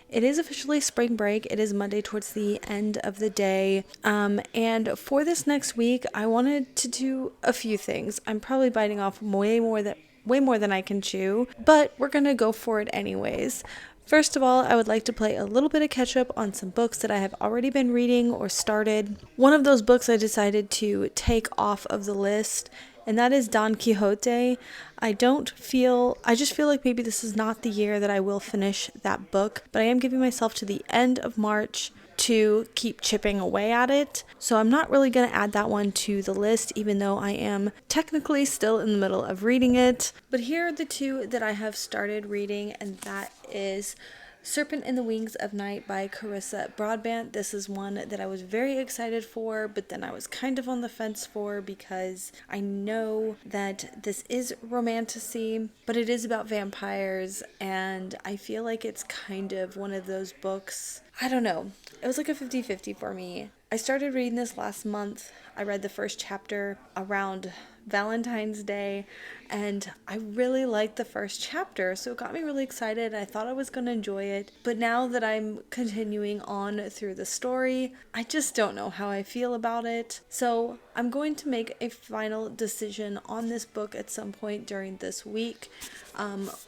It is officially spring break. It is Monday towards the end of the day. And for this next week, I wanted to do a few things. I'm probably biting off way more than I can chew, but we're gonna go for it anyways. First of all, I would like to play a little bit of catch up on some books that I have already been reading or started. One of those books I decided to take off of the list, and that is Don Quixote. I just feel like maybe this is not the year that I will finish that book, but I am giving myself to the end of March to keep chipping away at it. So I'm not really going to add that one to the list, even though I am technically still in the middle of reading it. But here are the two that I have started reading, and that is Serpent in the Wings of Night by Carissa Broadbent. This is one that I was very excited for, but then I was kind of on the fence for because I know that this is romantasy, but it is about vampires, and I feel like it's kind of one of those books. I don't know. It was like a 50-50 for me. I started reading this last month. I read the first chapter around Valentine's Day, and I really liked the first chapter, so it got me really excited. I thought I was going to enjoy it, but now that I'm continuing on through the story, I just don't know how I feel about it. So I'm going to make a final decision on this book at some point during this week,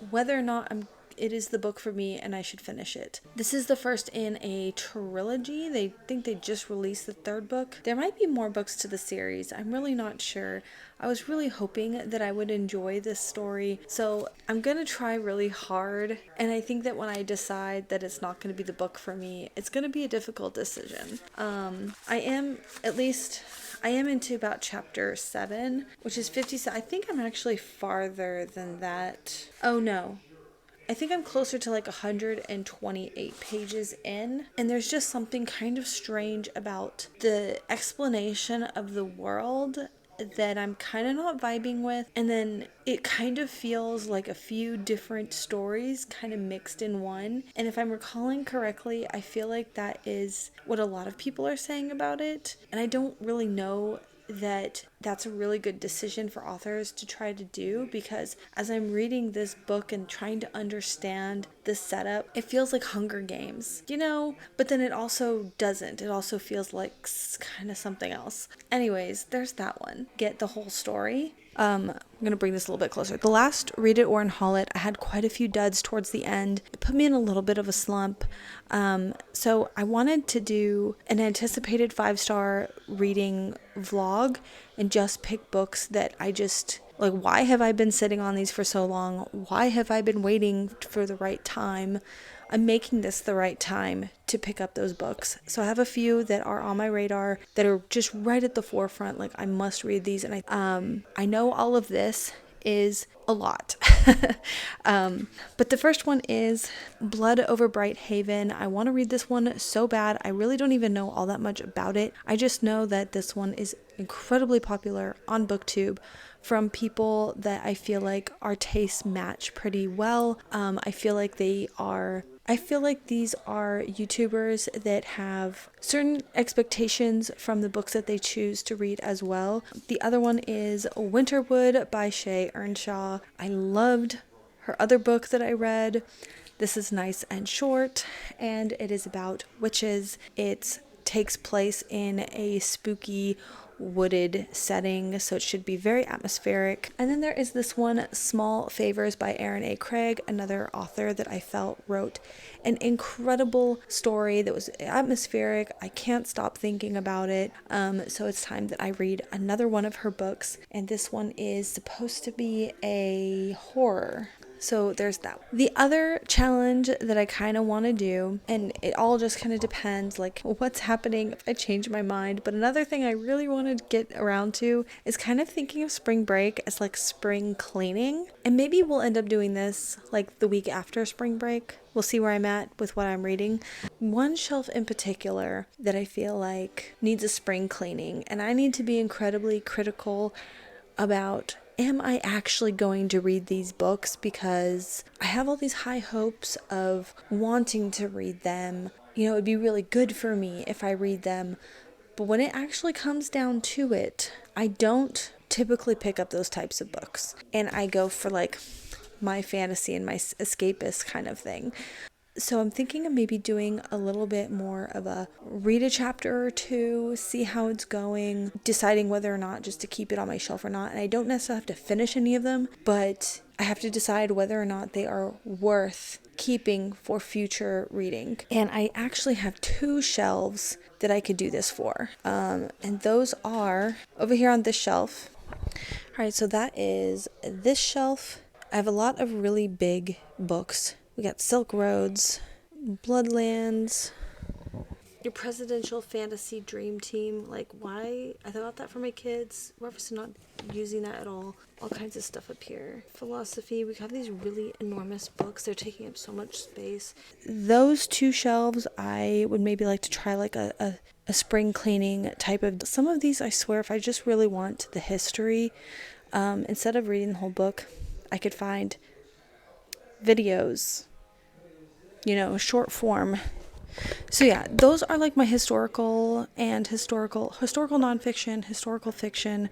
whether or not it is the book for me and I should finish it. This is the first in a trilogy. They think they just released the third book. There might be more books to the series. I'm really not sure. I was really hoping that I would enjoy this story, so I'm gonna try really hard, and I think that when I decide that it's not gonna be the book for me, it's gonna be a difficult decision. I am into about chapter 7, which is 50. I think I'm actually farther than that. Oh no. I think I'm closer to like 128 pages in, and there's just something kind of strange about the explanation of the world that I'm kind of not vibing with, and then it kind of feels like a few different stories kind of mixed in one, and if I'm recalling correctly, I feel like that is what a lot of people are saying about it, and I don't really know that that's a really good decision for authors to try to do, because as I'm reading this book and trying to understand the setup, it feels like Hunger Games, but then it also doesn't. It also feels like kind of something else. Anyways, there's that one. Get the whole story. I'm going to bring this a little bit closer. The last Read It or Unhaul It, I had quite a few duds towards the end. It put me in a little bit of a slump. So I wanted to do an anticipated 5-star reading vlog and just pick books that I just, like, why have I been sitting on these for so long? Why have I been waiting for the right time? I'm making this the right time to pick up those books. So I have a few that are on my radar that are just right at the forefront. Like, I must read these, and I know all of this is a lot. But the first one is Blood Over Bright Haven. I want to read this one so bad. I really don't even know all that much about it. I just know that this one is incredibly popular on BookTube from people that I feel like our tastes match pretty well. I feel like these are YouTubers that have certain expectations from the books that they choose to read as well. The other one is Winterwood by Shay Earnshaw. I loved her other book that I read. This is nice and short, and it is about witches. It takes place in a spooky wooded setting, so it should be very atmospheric. And then there is this one, Small Favors by Erin A. Craig, another author that I felt wrote an incredible story that was atmospheric. I can't stop thinking about it. So it's time that I read another one of her books, and this one is supposed to be a horror. So there's that. The other challenge that I kind of want to do, and it all just kind of depends, like, what's happening if I change my mind. But another thing I really want to get around to is kind of thinking of spring break as like spring cleaning. And maybe we'll end up doing this like the week after spring break. We'll see where I'm at with what I'm reading. One shelf in particular that I feel like needs a spring cleaning, and I need to be incredibly critical about, am I actually going to read these books? Because I have all these high hopes of wanting to read them. It would be really good for me if I read them. But when it actually comes down to it, I don't typically pick up those types of books. And I go for like my fantasy and my escapist kind of thing. So I'm thinking of maybe doing a little bit more of a read a chapter or two, see how it's going, deciding whether or not just to keep it on my shelf or not. And I don't necessarily have to finish any of them, but I have to decide whether or not they are worth keeping for future reading. And I actually have 2 shelves that I could do this for. And those are over here on this shelf. All right, so that is this shelf. I have a lot of really big books. We got Silk Roads, Bloodlands, Your Presidential Fantasy Dream Team. Like, why? I thought that for my kids. We're obviously not using that at all. All kinds of stuff up here. Philosophy. We have these really enormous books. They're taking up so much space. Those 2 shelves, I would maybe like to try like a spring cleaning type of. Some of these, I swear, if I just really want the history, instead of reading the whole book, I could find videos, short form. So yeah, those are like my historical nonfiction, historical fiction,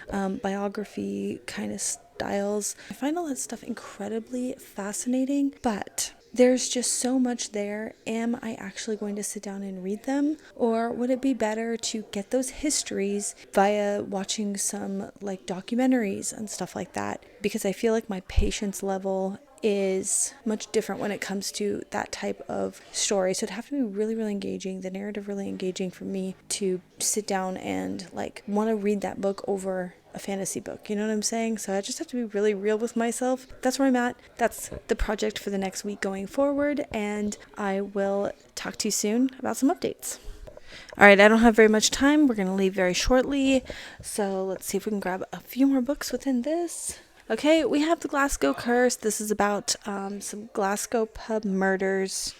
biography kind of styles. I find all that stuff incredibly fascinating, but there's just so much there. Am I actually going to sit down and read them? Or would it be better to get those histories via watching some like documentaries and stuff like that? Because I feel like my patience level is much different when it comes to that type of story. So it'd have to be really, really engaging, the narrative really engaging for me to sit down and like want to read that book over a fantasy book. You know what I'm saying? So I just have to be really real with myself. That's where I'm at. That's the project for the next week going forward. And I will talk to you soon about some updates. All right, I don't have very much time. We're going to leave very shortly. So let's see if we can grab a few more books within this. Okay, we have The Glasgow Curse. This is about some Glasgow pub murders.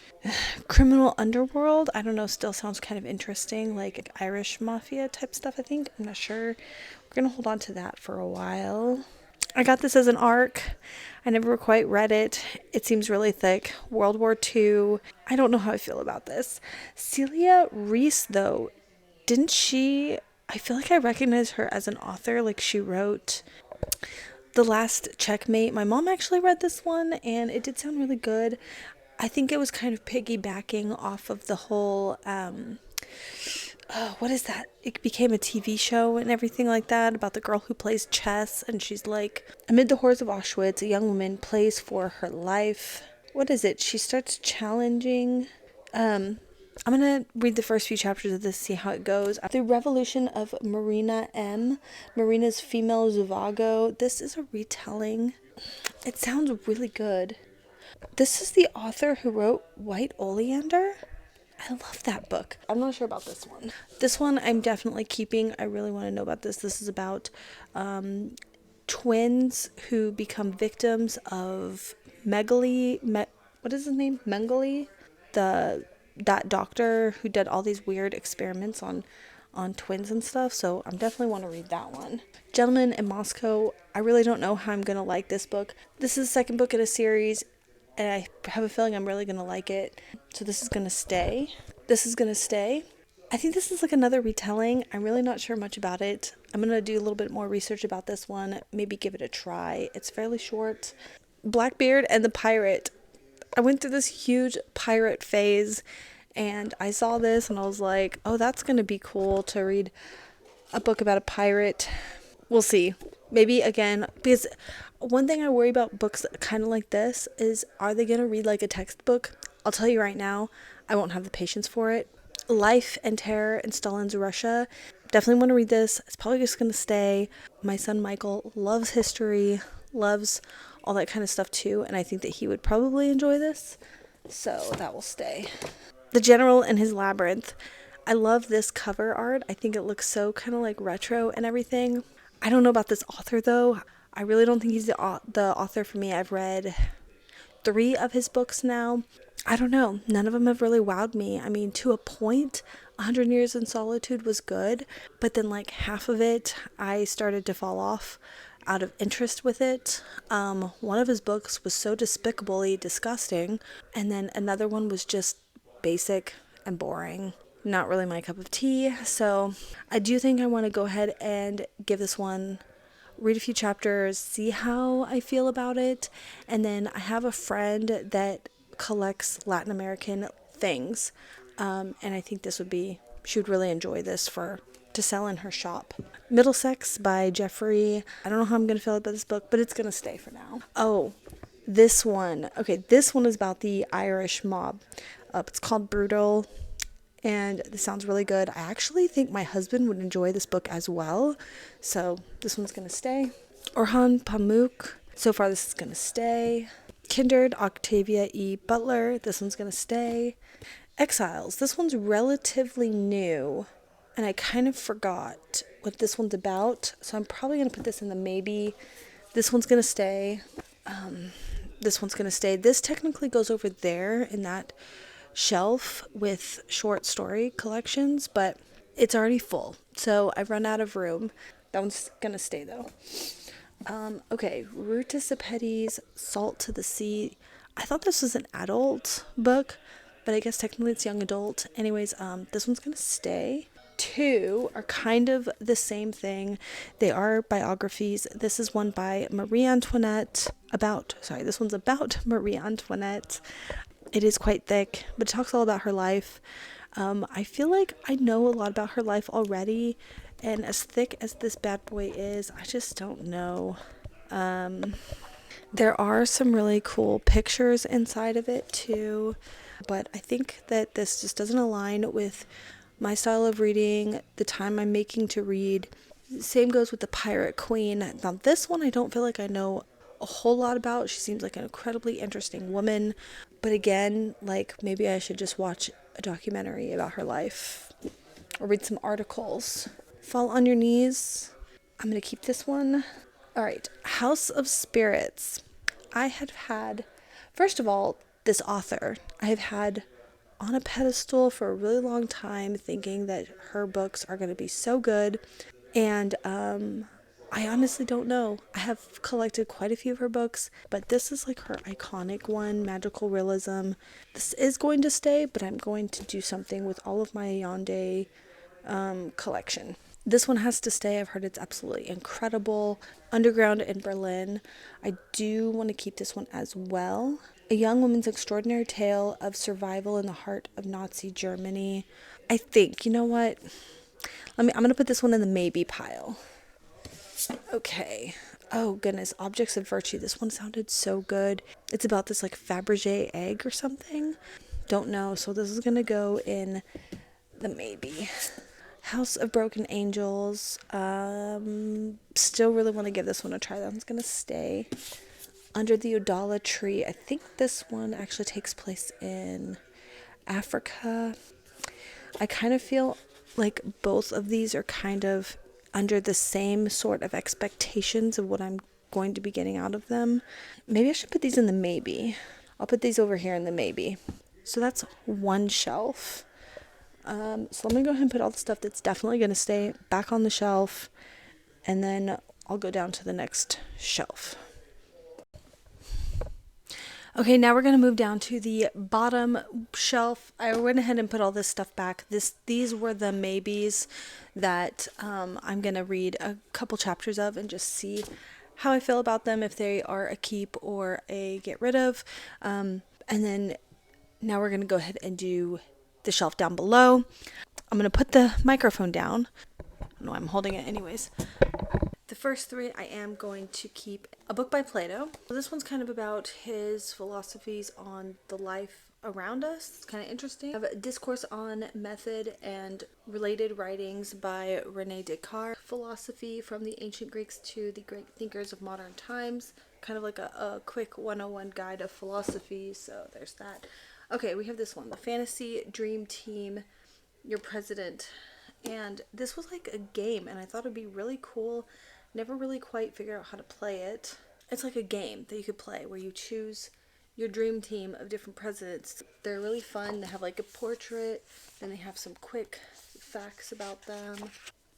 Criminal underworld. I don't know, still sounds kind of interesting. Like Irish mafia type stuff, I think. I'm not sure. We're going to hold on to that for a while. I got this as an ARC. I never quite read it. It seems really thick. World War II. I don't know how I feel about this. Celia Reese, though, didn't she... I feel like I recognize her as an author. Like she wrote... The Last Checkmate. My mom actually read this one and it did sound really good. I think it was kind of piggybacking off of the whole, what is that? It became a TV show and everything like that about the girl who plays chess, and she's like, amid the horrors of Auschwitz, a young woman plays for her life. What is it? She starts challenging, I'm going to read the first few chapters of this, see how it goes. The Revolution of Marina M. Marina's Female Zhivago. This is a retelling. It sounds really good. This is the author who wrote White Oleander. I love that book. I'm not sure about this one. This one I'm definitely keeping. I really want to know about this. This is about twins who become victims of Megally. What is his name? Mengele? That doctor who did all these weird experiments on twins and stuff. So I definitely want to read that one. Gentleman in Moscow. I really don't know how I'm going to like this book. This is the second book in a series, and I have a feeling I'm really going to like it. So this is going to stay. I think this is like another retelling. I'm really not sure much about it. I'm going to do a little bit more research about this one. Maybe give it a try. It's fairly short. Blackbeard and the Pirate. I went through this huge pirate phase, and I saw this and I was like, oh, that's going to be cool to read a book about a pirate. We'll see. Maybe again, because one thing I worry about books kind of like this is, are they going to read like a textbook? I'll tell you right now, I won't have the patience for it. Life and Terror in Stalin's Russia. Definitely want to read this. It's probably just going to stay. My son Michael loves history, loves all that kind of stuff too, and I think that he would probably enjoy this, so that will stay. The General and His Labyrinth. I love this cover art. I think it looks so kind of like retro and everything. I don't know about this author though. I really don't think he's the author for me. I've read 3 of his books now. I don't know. None of them have really wowed me. I mean, to a point, 100 Years in Solitude was good, but then like half of it, I started to fall off out of interest with it. One of his books was so despicably disgusting, and then another one was just basic and boring. Not really my cup of tea. So I do think I want to go ahead and give this one, read a few chapters, see how I feel about it. And then I have a friend that collects Latin American things. And I think she would really enjoy this to sell in her shop. Middlesex by Jeffrey. I don't know how I'm going to feel about this book, but it's going to stay for now. Oh, this one. Okay, this one is about the Irish mob. It's called Brutal, and this sounds really good. I actually think my husband would enjoy this book as well, so this one's going to stay. Orhan Pamuk. So far, this is going to stay. Kindred, Octavia E. Butler. This one's going to stay. Exiles. This one's relatively new, and I kind of forgot what this one's about, so I'm probably going to put this in the maybe. This one's going to stay. This one's going to stay. This technically goes over there in that shelf with short story collections, but it's already full, so I've run out of room. That one's going to stay, though. Okay, Ruticipedi's Salt to the Sea. I thought this was an adult book, but I guess technically it's young adult. Anyways, this one's gonna stay. Two are kind of the same thing. They are biographies. This is one by Marie Antoinette. This one's about Marie Antoinette. It is quite thick, but it talks all about her life. I feel like I know a lot about her life already, and as thick as this bad boy is, I just don't know. There are some really cool pictures inside of it too, but I think that this just doesn't align with my style of reading, the time I'm making to read. Same goes with the Pirate Queen. Now this one I don't feel like I know a whole lot about. She seems like an incredibly interesting woman, but again, like maybe I should just watch a documentary about her life or read some articles. Fall on Your Knees. I'm going to keep this one. All right, House of Spirits. I have had, first of all, this author I have had on a pedestal for a really long time, thinking that her books are going to be so good. And I honestly don't know. I have collected quite a few of her books, but this is like her iconic one, Magical Realism. This is going to stay, but I'm going to do something with all of my Yonde collection. This one has to stay. I've heard it's absolutely incredible. Underground in Berlin. I do want to keep this one as well. A young woman's extraordinary tale of survival in the heart of Nazi Germany. I think, you know what? I'm going to put this one in the maybe pile. Okay. Oh goodness, Objects of Virtue. This one sounded so good. It's about this like Fabergé egg or something. Don't know. So this is going to go in the maybe. House of Broken Angels. Still really want to give this one a try. That one's going to stay. Under the Udala Tree. I think this one actually takes place in Africa. I kind of feel like both of these are kind of under the same sort of expectations of what I'm going to be getting out of them. Maybe I should put these in the maybe. I'll put these over here in the maybe. So that's one shelf. So I'm going to go ahead and put all the stuff that's definitely going to stay back on the shelf, and then I'll go down to the next shelf. Okay, now we're going to move down to the bottom shelf. I went ahead and put all this stuff back. These were the maybes that I'm going to read a couple chapters of and just see how I feel about them, if they are a keep or a get rid of. And then now we're going to go ahead and do the shelf down below. I'm going to put the microphone down. No, I'm holding it anyways. The first three I am going to keep. A book by Plato. This one's kind of about his philosophies on the life around us. It's kind of interesting. I have a Discourse on Method and Related Writings by Rene Descartes. Philosophy from the Ancient Greeks to the Great Thinkers of Modern Times. Kind of like a quick 101 guide of philosophy. So there's that. Okay, we have this one. The Fantasy Dream Team, Your President. And this was like a game, and I thought it'd be really cool. Never really quite figured out how to play it. It's like a game that you could play where you choose your dream team of different presidents. They're really fun. They have like a portrait, then they have some quick facts about them.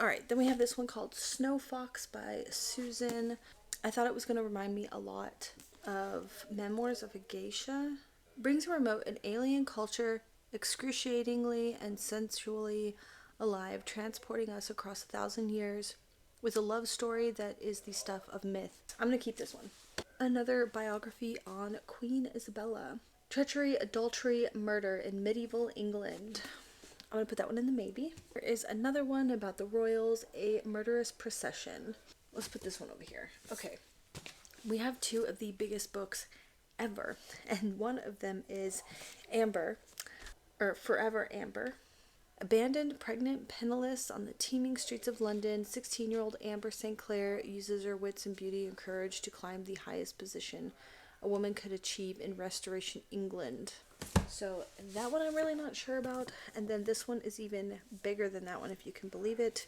Alright, then we have this one called Snow Fox by Susan. I thought it was going to remind me a lot of Memoirs of a Geisha. Brings a remote and alien culture excruciatingly and sensually alive, transporting us across 1,000 years with a love story that is the stuff of myth. I'm going to keep this one. Another biography on Queen Isabella. Treachery, adultery, murder in medieval England. I'm gonna put that one in the maybe. There is another one about the royals, a murderous procession. Let's put this one over here. Okay, we have two of the biggest books ever, and one of them is Amber, or Forever Amber. Abandoned, pregnant, penniless on the teeming streets of London, 16-year-old Amber St. Clair uses her wits and beauty and courage to climb the highest position a woman could achieve in Restoration England. So that one I'm really not sure about. And then this one is even bigger than that one, if you can believe it.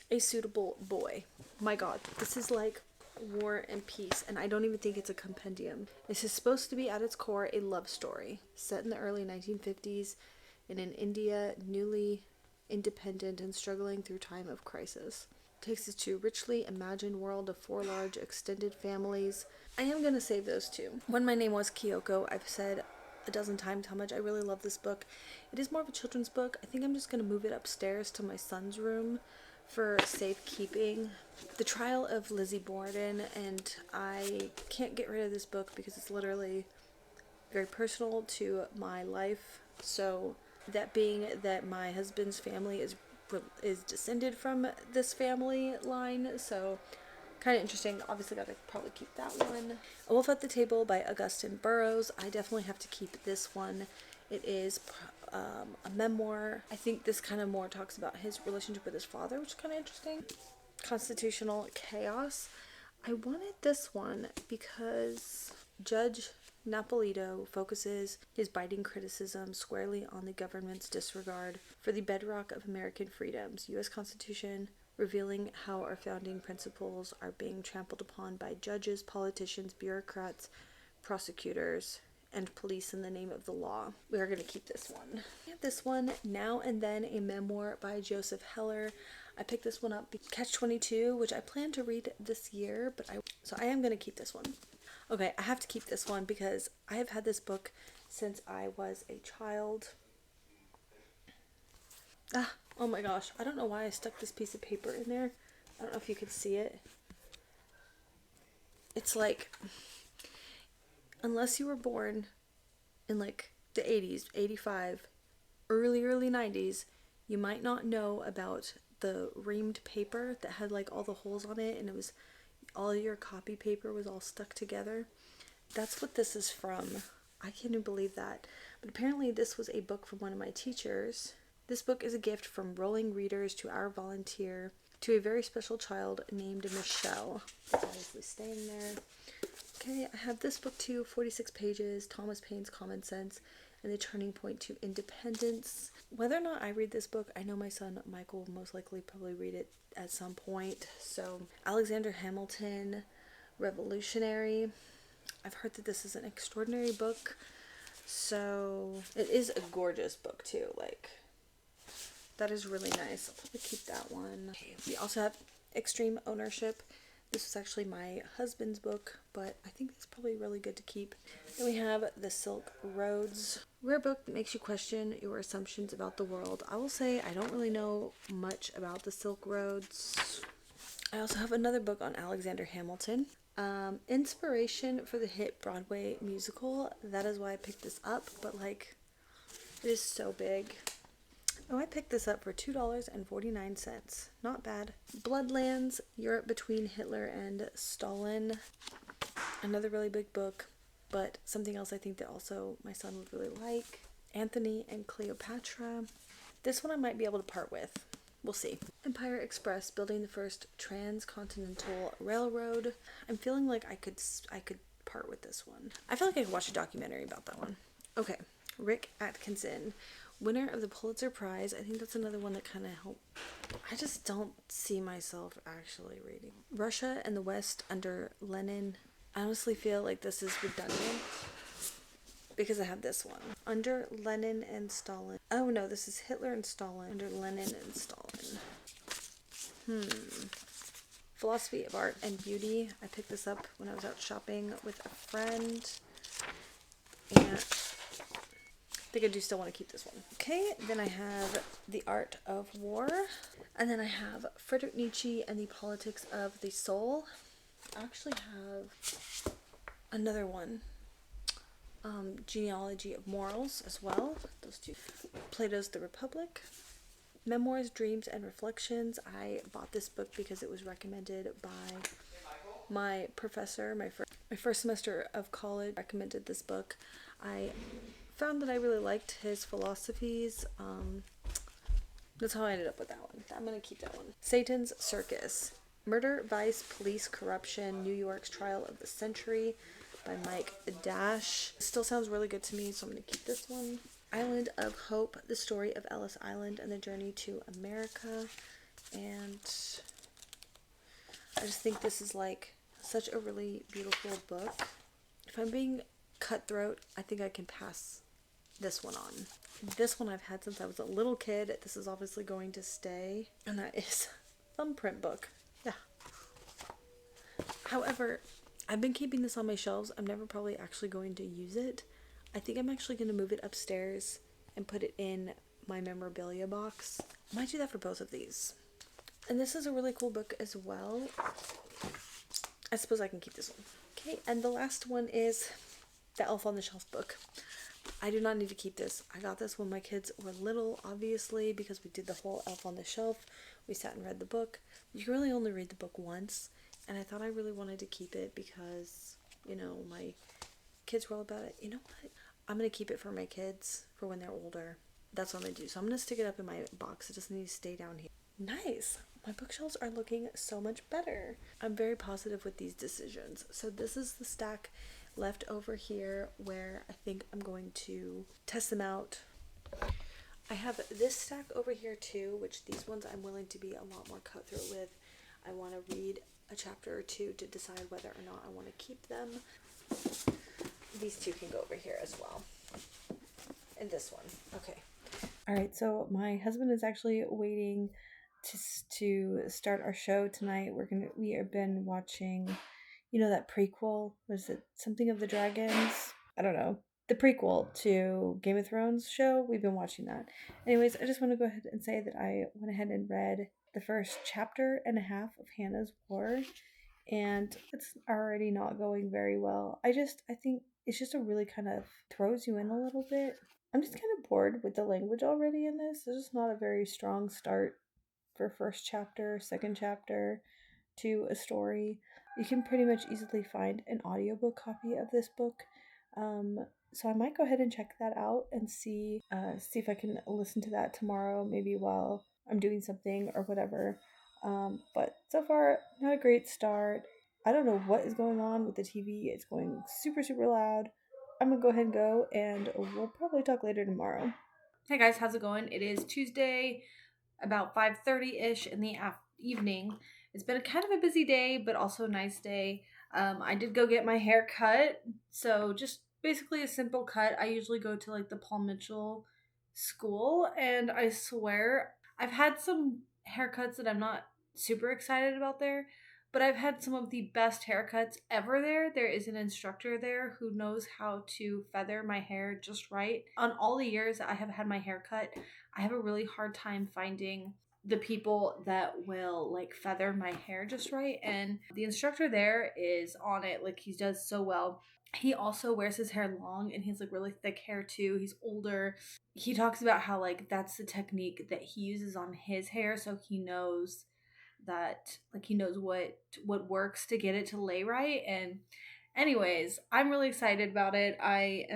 A Suitable Boy. My god, this is like War and Peace, and I don't even think it's a compendium. This is supposed to be at its core a love story set in the early 1950s in an India newly independent and struggling through time of crisis. Takes us to a richly imagined world of 4 large extended families. I am going to save those two. When My Name Was Kyoko, I've said a dozen times how much I really love this book. It is more of a children's book. I think I'm just going to move it upstairs to my son's room for safekeeping. The Trial of Lizzie Borden, and I can't get rid of this book because it's literally very personal to my life. So that being that my husband's family is descended from this family line, so kind of interesting. Obviously gotta probably keep that one. A Wolf at the Table by Augustine Burroughs. I definitely have to keep this one. It is a memoir. I think this kind of more talks about his relationship with his father, which is kind of interesting. Constitutional Chaos. I wanted this one because Judge Napolito focuses his biting criticism squarely on the government's disregard for the bedrock of American freedoms, U.S. Constitution, revealing how our founding principles are being trampled upon by judges, politicians, bureaucrats, prosecutors, and police in the name of the law. We are going to keep this one. I have this one, Now and Then, a memoir by Joseph Heller. I picked this one up, Catch-22, which I plan to read this year, so I am going to keep this one. Okay, I have to keep this one because I have had this book since I was a child. Oh my gosh, I don't know why I stuck this piece of paper in there. I don't know if you can see it. It's like, unless you were born in like the 80s, 85, early 90s, you might not know about the reamed paper that had like all the holes on it, and it was all your copy paper was all stuck together. That's what this is from. I can't even believe that. But apparently this was a book from one of my teachers. This book is a gift from rolling readers to our volunteer to a very special child named Mishelly. It's obviously staying there. Okay, I have this book too, 46 pages, Thomas Paine's Common Sense and the Turning Point to Independence. Whether or not I read this book, I know my son Michael will most likely probably read it at some point. So, Alexander Hamilton, Revolutionary. I've heard that this is an extraordinary book. So, it is a gorgeous book too. Like, that is really nice. I'll probably keep that one. Okay, we also have Extreme Ownership. This was actually my husband's book, but I think it's probably really good to keep. Then we have The Silk Roads. Rare book that makes you question your assumptions about the world. I will say I don't really know much about The Silk Roads. I also have another book on Alexander Hamilton. Inspiration for the hit Broadway musical. That is why I picked this up, but like, it is so big. Oh, I picked this up for $2.49. Not bad. Bloodlands, Europe Between Hitler and Stalin. Another really big book, but something else I think that also my son would really like. Anthony and Cleopatra. This one I might be able to part with. We'll see. Empire Express, building the first transcontinental railroad. I'm feeling like I could part with this one. I feel like I could watch a documentary about that one. Okay, Rick Atkinson, winner of the Pulitzer Prize. I think that's another one that kind of helped. I just don't see myself actually reading. Russia and the West under Lenin. I honestly feel like this is redundant because I have this one. Under Lenin and Stalin. Oh no, this is Hitler and Stalin. Under Lenin and Stalin. Philosophy of Art and Beauty. I picked this up when I was out shopping with a friend. And I think I do still want to keep this one. Okay, then I have The Art of War. And then I have Friedrich Nietzsche and the Politics of the Soul. I actually have another one. Genealogy of Morals as well. Those two. Plato's The Republic. Memoirs, Dreams, and Reflections. I bought this book because it was recommended by my professor. My first semester of college recommended this book. I found that I really liked his philosophies. That's how I ended up with that one. I'm going to keep that one. Satan's Circus. Murder, Vice, Police, Corruption, New York's Trial of the Century by Mike Dash. Still sounds really good to me, so I'm going to keep this one. Island of Hope, the story of Ellis Island and the journey to America. And I just think this is like such a really beautiful book. If I'm being cutthroat, I think I can pass this one on. This one I've had since I was a little kid. This is obviously going to stay. And that is Thumbprint Book. Yeah. However, I've been keeping this on my shelves. I'm never probably actually going to use it. I think I'm actually going to move it upstairs and put it in my memorabilia box. I might do that for both of these. And this is a really cool book as well. I suppose I can keep this one. Okay, and the last one is the Elf on the Shelf book. I do not need to keep this. I got this when my kids were little, obviously, because we did the whole Elf on the Shelf. We sat and read the book. You can really only read the book once, and I thought I really wanted to keep it because, you know, my kids were all about it. You know what? I'm going to keep it for my kids for when they're older. That's what I'm going to do. So I'm going to stick it up in my box. It doesn't need to stay down here. Nice. My bookshelves are looking so much better. I'm very positive with these decisions. So this is the stack left over here where I think I'm going to test them out. I have this stack over here too, which these ones I'm willing to be a lot more cutthroat with. I want to read a chapter or two to decide whether or not I want to keep them. These two can go over here as well. And this one. Okay. All right, so my husband is actually waiting to start our show tonight. We have been watching, you know, that prequel. Was it Something of the Dragons? I don't know. The prequel to Game of Thrones show. We've been watching that. Anyways, I just want to go ahead and say that I went ahead and read the first chapter and a half of Hannah's War, and it's already not going very well. I think it's just a really kind of throws you in a little bit. I'm just kind of bored with the language already in this. There's just not a very strong start for first chapter, second chapter to a story. You can pretty much easily find an audiobook copy of this book. So I might go ahead and check that out and see if I can listen to that tomorrow, maybe while I'm doing something or whatever. But so far, not a great start. I don't know what is going on with the TV. It's going super, super loud. I'm gonna go ahead and go, and we'll probably talk later tomorrow. Hey guys, how's it going? It is Tuesday, about 5:30-ish in the evening. It's been kind of a busy day, but also a nice day. I did go get my hair cut, so just basically a simple cut. I usually go to like the Paul Mitchell school, and I swear I've had some haircuts that I'm not super excited about there, but I've had some of the best haircuts ever there. There is an instructor there who knows how to feather my hair just right. On all the years that I have had my hair cut, I have a really hard time finding the people that will like feather my hair just right, and the instructor there is on it. Like, he does so well. He also wears his hair long, and he's like really thick hair too. He's older. He talks about how like that's the technique that he uses on his hair, so he knows that like he knows what works to get it to lay right. And anyways, I'm really excited about it. It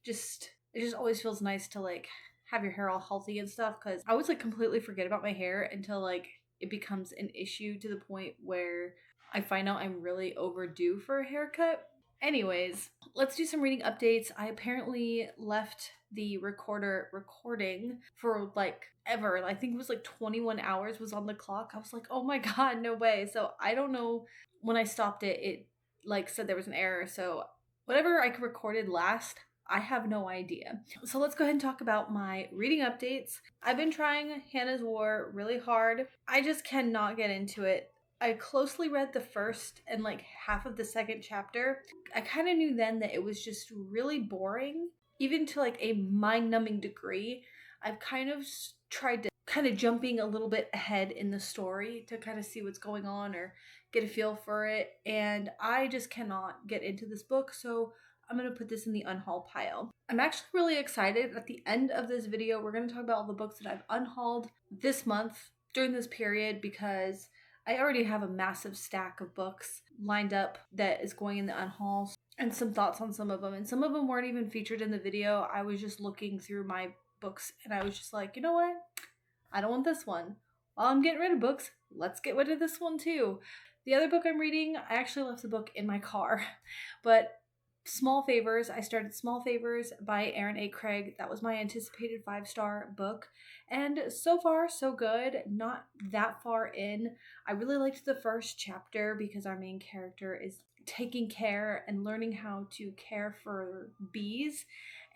just always feels nice to like have your hair all healthy and stuff, because I always like completely forget about my hair until like it becomes an issue to the point where I find out I'm really overdue for a haircut. Anyways, let's do some reading updates. I apparently left the recorder recording for like ever. I think it was like 21 hours was on the clock. I was like, oh my god, no way. So I don't know, when I stopped it, it like said there was an error. So whatever I recorded last, I have no idea. So let's go ahead and talk about my reading updates. I've been trying Hannah's War really hard. I just cannot get into it. I closely read the first and like half of the second chapter. I kind of knew then that it was just really boring, even to like a mind-numbing degree. I've kind of tried to kind of jumping a little bit ahead in the story to kind of see what's going on or get a feel for it, and I just cannot get into this book. So I'm going to put this in the unhaul pile. I'm actually really excited. At the end of this video, we're going to talk about all the books that I've unhauled this month during this period, because I already have a massive stack of books lined up that is going in the unhaul, and some thoughts on some of them. And some of them weren't even featured in the video. I was just looking through my books and I was just like, you know what? I don't want this one. While I'm getting rid of books, let's get rid of this one too. The other book I'm reading, I actually left the book in my car. But Small Favors, I started Small Favors by Aaron A. Craig. That was my anticipated 5-star book. And so far, so good. Not that far in. I really liked the first chapter because our main character is taking care and learning how to care for bees.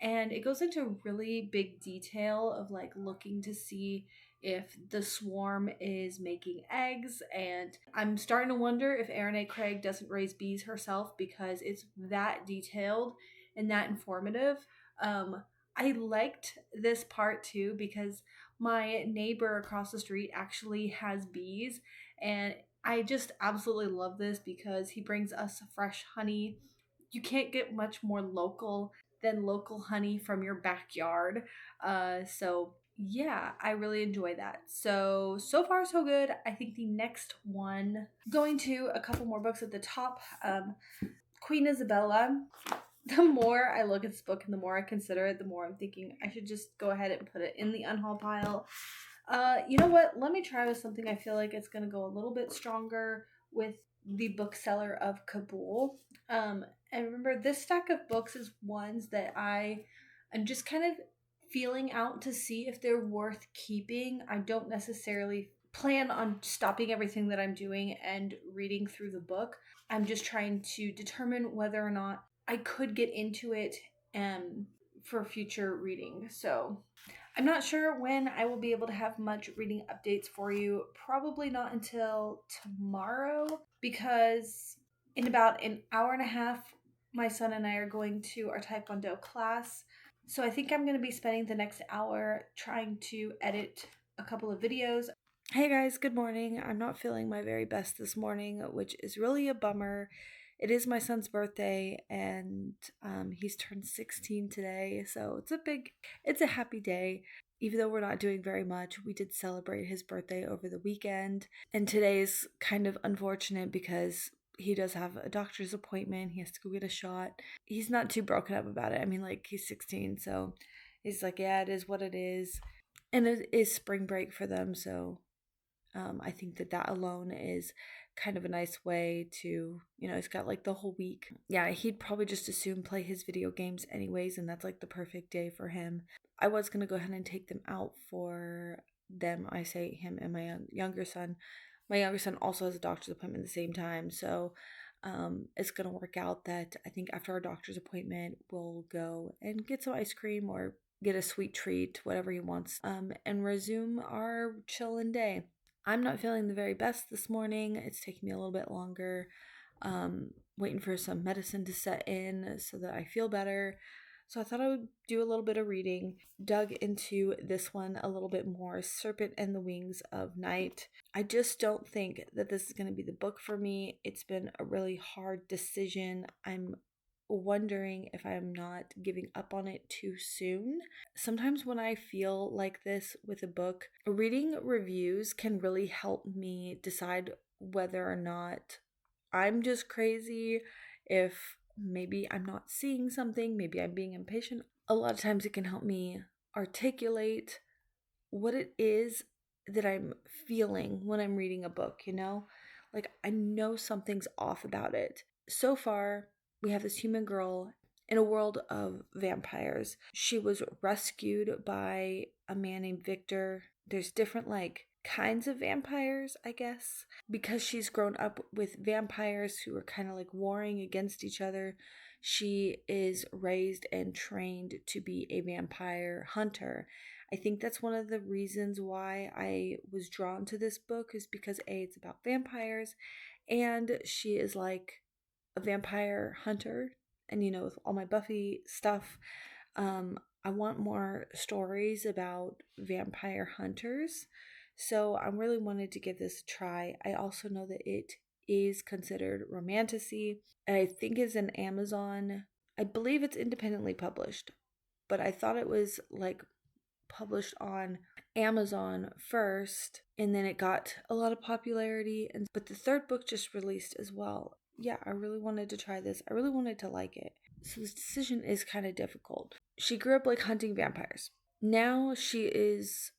And it goes into really big detail of like looking to see if the swarm is making eggs. And I'm starting to wonder if Erin A. Craig doesn't raise bees herself, because it's that detailed and that informative. I liked this part too because my neighbor across the street actually has bees, and I just absolutely love this because he brings us fresh honey. You can't get much more local than local honey from your backyard. So yeah, I really enjoy that. So far so good. I think the next one, going to a couple more books at the top, Queen Isabella. The more I look at this book and the more I consider it, the more I'm thinking I should just go ahead and put it in the unhaul pile. You know what? Let me try with something I feel like it's going to go a little bit stronger with the bookseller of Kabul. And remember, this stack of books is ones that I'm just kind of feeling out to see if they're worth keeping. I don't necessarily plan on stopping everything that I'm doing and reading through the book. I'm just trying to determine whether or not I could get into it for future reading. So I'm not sure when I will be able to have much reading updates for you. Probably not until tomorrow, because in about an hour and a half, my son and I are going to our Taekwondo class. So I think I'm going to be spending the next hour trying to edit a couple of videos. Hey guys, good morning. I'm not feeling my very best this morning, which is really a bummer. It is my son's birthday, and he's turned 16 today, so it's a happy day. Even though we're not doing very much, we did celebrate his birthday over the weekend, and today's kind of unfortunate because he does have a doctor's appointment. He has to go get a shot. He's not too broken up about it. I mean, like, he's 16, so he's like, yeah, it is what it is. And it is spring break for them, so I think that alone is kind of a nice way to, he's got like the whole week. Yeah, he'd probably just as soon play his video games anyways, and that's like the perfect day for him. I was going to go ahead and take them out for them. I say him and my younger son. My younger son also has a doctor's appointment at the same time, so it's going to work out that I think after our doctor's appointment, we'll go and get some ice cream or get a sweet treat, whatever he wants, and resume our chillin' day. I'm not feeling the very best this morning. It's taking me a little bit longer, waiting for some medicine to set in so that I feel better. So I thought I would do a little bit of reading, dug into this one a little bit more, Serpent and the Wings of Night. I just don't think that this is going to be the book for me. It's been a really hard decision. I'm wondering if I'm not giving up on it too soon. Sometimes when I feel like this with a book, reading reviews can really help me decide whether or not I'm just crazy, if maybe I'm not seeing something, maybe I'm being impatient. A lot of times it can help me articulate what it is that I'm feeling when I'm reading a book, Like, I know something's off about it. So far, we have this human girl in a world of vampires. She was rescued by a man named Victor. There's different, kinds of vampires, I guess. Because she's grown up with vampires who are kind of warring against each other, she is raised and trained to be a vampire hunter. I think that's one of the reasons why I was drawn to this book, is because A, it's about vampires, and she is like a vampire hunter. And with all my Buffy stuff, I want more stories about vampire hunters. So I really wanted to give this a try. I also know that it is considered romantasy, and I think it's an Amazon I believe it's independently published, but I thought it was like published on Amazon first and then it got a lot of popularity, and but the third book just released as well. Yeah, I really wanted to try this. I really wanted to like it. So this decision is kind of difficult. She grew up like hunting vampires. Now she is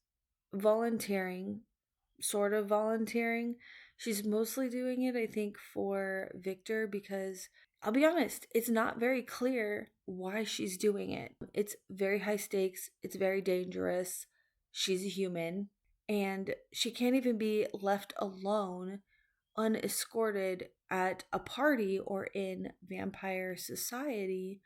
volunteering, sort of volunteering. She's mostly doing it, I think, for Victor because I'll be honest, it's not very clear why she's doing it. It's very high stakes, it's very dangerous. She's a human, and she can't even be left alone, unescorted at a party or in vampire society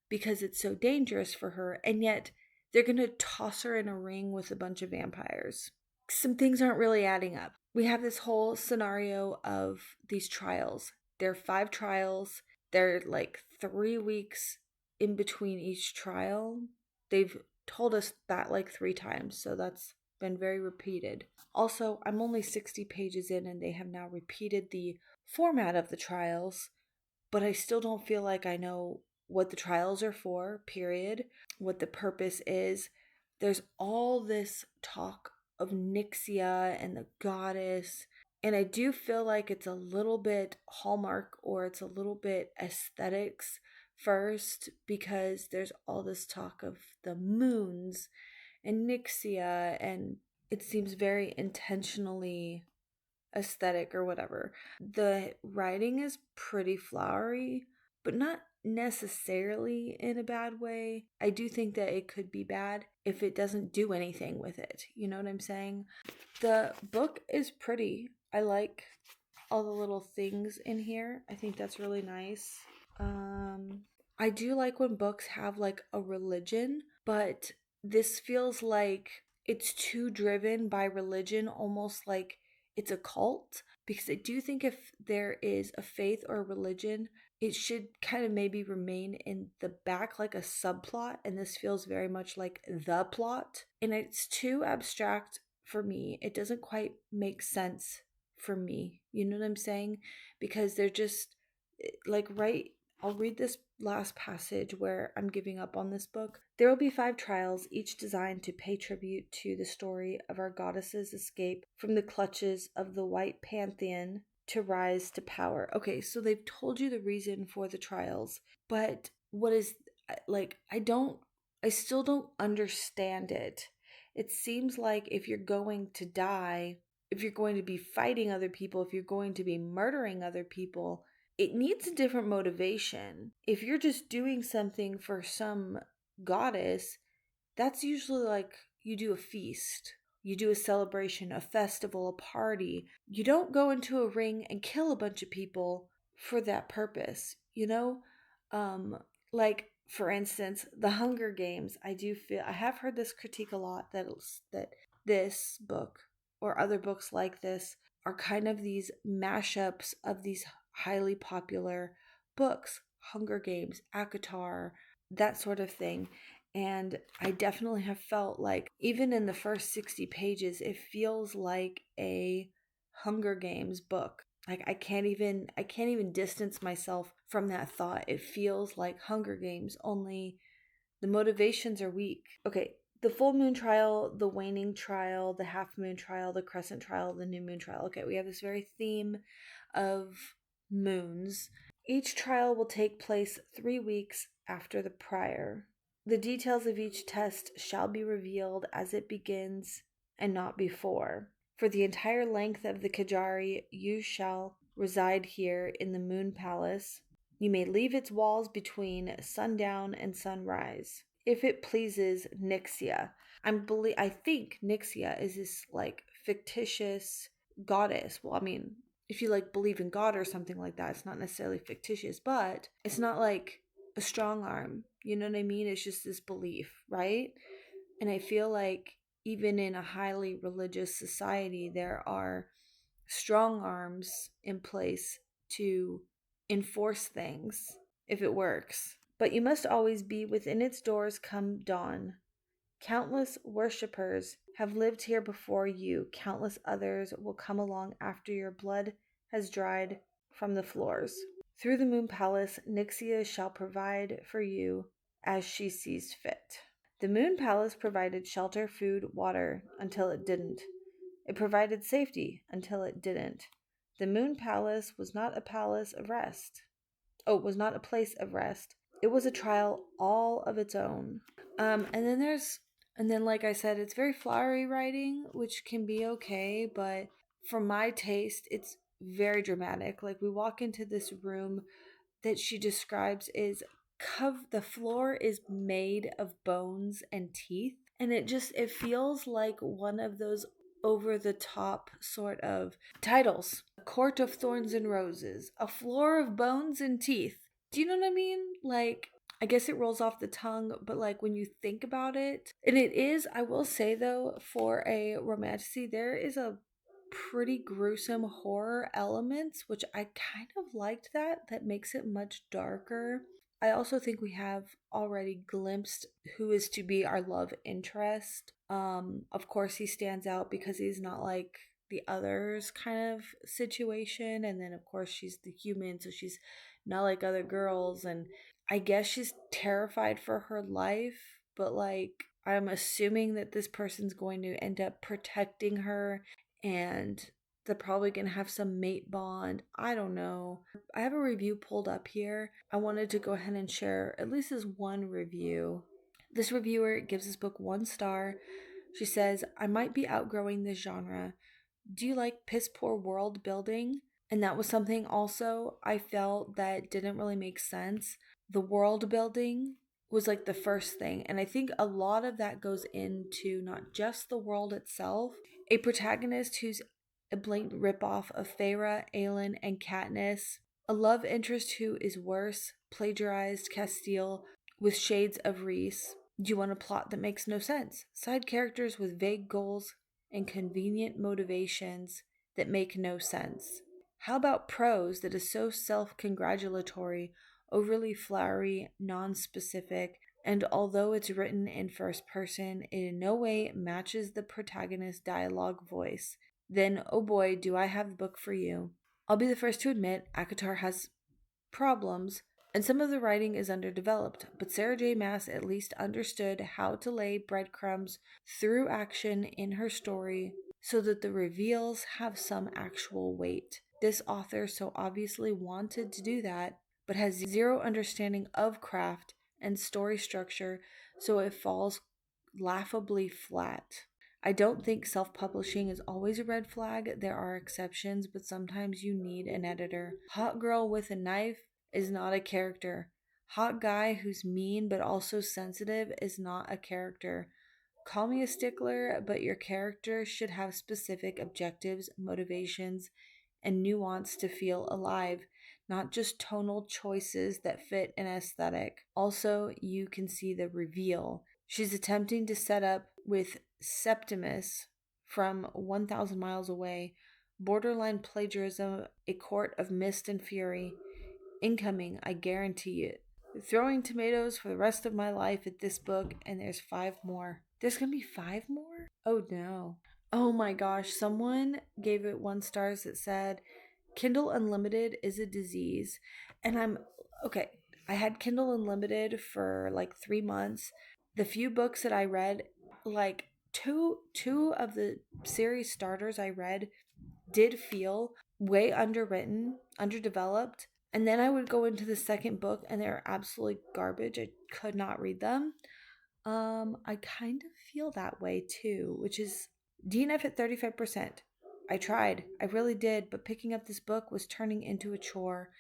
because it's so dangerous for her. And yet, they're going to toss her in a ring with a bunch of vampires. Some things aren't really adding up. We have this whole scenario of these trials. There are 5 trials. They're like 3 weeks in between each trial. They've told us that like 3 times, so that's been very repeated. Also, I'm only 60 pages in and they have now repeated the format of the trials, but I still don't feel like I know what the trials are for, period, what the purpose is. There's all this talk of Nixia and the goddess, and I do feel like it's a little bit Hallmark or it's a little bit aesthetics first because there's all this talk of the moons and Nixia, and it seems very intentionally aesthetic or whatever. The writing is pretty flowery, but not necessarily in a bad way. I do think that it could be bad if it doesn't do anything with it. You know what I'm saying? The book is pretty. I like all the little things in here. I think that's really nice. I do like when books have like a religion, but this feels like it's too driven by religion, almost like it's a cult. Because I do think if there is a faith or a religion, it should kind of maybe remain in the back like a subplot. And this feels very much like the plot. And it's too abstract for me. It doesn't quite make sense for me. You know what I'm saying? Because they're just like right. I'll read this last passage where I'm giving up on this book. There will be 5 trials, each designed to pay tribute to the story of our goddess's escape from the clutches of the white pantheon to rise to power. Okay, so they've told you the reason for the trials, but what is like I still don't understand it. It seems like if you're going to die, if you're going to be fighting other people, if you're going to be murdering other people, it needs a different motivation. If you're just doing something for some goddess, that's usually like you do a feast, you do a celebration, a festival, a party. You don't go into a ring and kill a bunch of people for that purpose, you know? Like for instance, the Hunger Games. I have heard this critique a lot that this book or other books like this are kind of these mashups of these highly popular books, Hunger Games, ACOTAR, that sort of thing. And I definitely have felt like even in the first 60 pages, it feels like a Hunger Games book. Like I can't even distance myself from that thought. It feels like Hunger Games, only the motivations are weak. Okay, the full moon trial, the waning trial, the half moon trial, the crescent trial, the new moon trial. Okay, we have this very theme of moons. Each trial will take place 3 weeks after the prior. The details of each test shall be revealed as it begins and not before. For the entire length of the Kajari, you shall reside here in the Moon Palace. You may leave its walls between sundown and sunrise, if it pleases Nixia. I think Nixia is this like fictitious goddess. Well, I mean, if you like believe in God or something like that, it's not necessarily fictitious, but it's not like a strong arm. You know what I mean? It's just this belief, right? And I feel like even in a highly religious society, there are strong arms in place to enforce things if it works. But you must always be within its doors come dawn. Countless worshippers have lived here before you. Countless others will come along after your blood has dried from the floors. Through the Moon Palace, Nixia shall provide for you as she sees fit. The Moon Palace provided shelter, food, water until it didn't. It provided safety until it didn't. The Moon Palace was not a palace of rest. Oh, it was not a place of rest. It was a trial all of its own. And then, like I said, it's very flowery writing, which can be okay, but for my taste, it's very dramatic. Like, we walk into this room that she describes is the floor is made of bones and teeth, and it feels like one of those over the top sort of titles. A court of thorns and roses, a floor of bones and teeth. Do you know what I mean? Like, I guess it rolls off the tongue, but like when you think about it, and it is, I will say though, for a romantasy, there is a pretty gruesome horror elements, which I kind of liked that makes it much darker. I also think we have already glimpsed who is to be our love interest. Of course he stands out because he's not like the others kind of situation, and then of course she's the human, so she's not like other girls, and I guess she's terrified for her life, but like I'm assuming that this person's going to end up protecting her, and they're probably going to have some mate bond. I don't know. I have a review pulled up here. I wanted to go ahead and share at least this one review. This reviewer gives this book 1 star. She says, I might be outgrowing this genre. Do you like piss poor world building? And that was something also I felt that didn't really make sense. The world building was like the first thing. And I think a lot of that goes into not just the world itself, a protagonist who's a blatant ripoff of Feyre, Aelin, and Katniss, a love interest who is worse, plagiarized Castile with shades of Rhys. Do you want a plot that makes no sense? Side characters with vague goals and convenient motivations that make no sense. How about prose that is so self-congratulatory, overly flowery, non-specific, and although it's written in first person, it in no way matches the protagonist's dialogue voice? Then, oh boy, do I have the book for you. I'll be the first to admit ACOTAR has problems, and some of the writing is underdeveloped, but Sarah J. Maas at least understood how to lay breadcrumbs through action in her story so that the reveals have some actual weight. This author so obviously wanted to do that, but has zero understanding of craft and story structure, so it falls laughably flat. I don't think self publishing is always a red flag. There are exceptions, but sometimes you need an editor. Hot girl with a knife is not a character. Hot guy who's mean but also sensitive is not a character. Call me a stickler, but your character should have specific objectives, motivations, and nuance to feel alive, not just tonal choices that fit an aesthetic. Also, you can see the reveal. She's attempting to set up with Septimus from 1,000 miles away. Borderline plagiarism, a court of mist and fury. Incoming, I guarantee it. Throwing tomatoes for the rest of my life at this book, and there's 5 more. There's gonna be 5 more? Oh no. Oh my gosh, someone gave it 1 stars that said, Kindle Unlimited is a disease. And okay, I had Kindle Unlimited for like 3 months. The few books that I read, like two of the series starters I read did feel way underwritten, underdeveloped. And then I would go into the second book and they're absolutely garbage. I could not read them. I kind of feel that way too, which is DNF at 35%. I tried. I really did, but picking up this book was turning into a chore.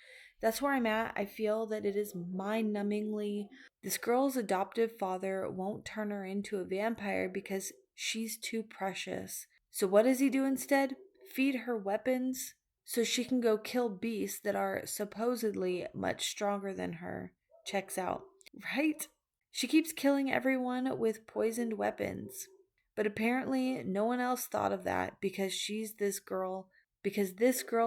That's where I'm at. I feel that it is mind-numbingly. This girl's adoptive father won't turn her into a vampire because she's too precious. So what does he do instead? Feed her weapons so she can go kill beasts that are supposedly much stronger than her. Checks out. Right? She keeps killing everyone with poisoned weapons. But apparently no one else thought of that because this girl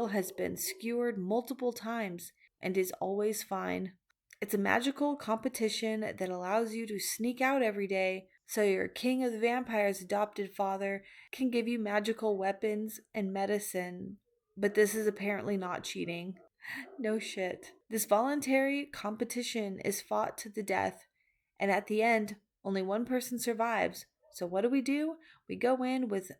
has been skewered multiple times and is always fine. It's a magical competition that allows you to sneak out every day so your king of the vampires' adopted father can give you magical weapons and medicine. But this is apparently not cheating. No shit. This voluntary competition is fought to the death, and at the end, only one person survives. So what do? We go in with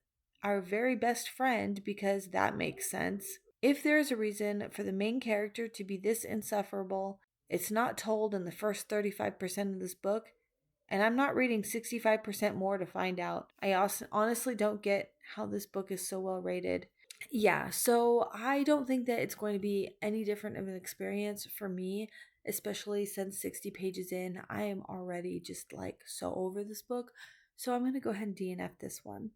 our very best friend because that makes sense. If there is a reason for the main character to be this insufferable, it's not told in the first 35% of this book, and I'm not reading 65% more to find out. I also honestly don't get how this book is so well rated. Yeah, so I don't think that it's going to be any different of an experience for me, especially since 60 pages in, I am already just like so over this book. So I'm going to go ahead and DNF this one.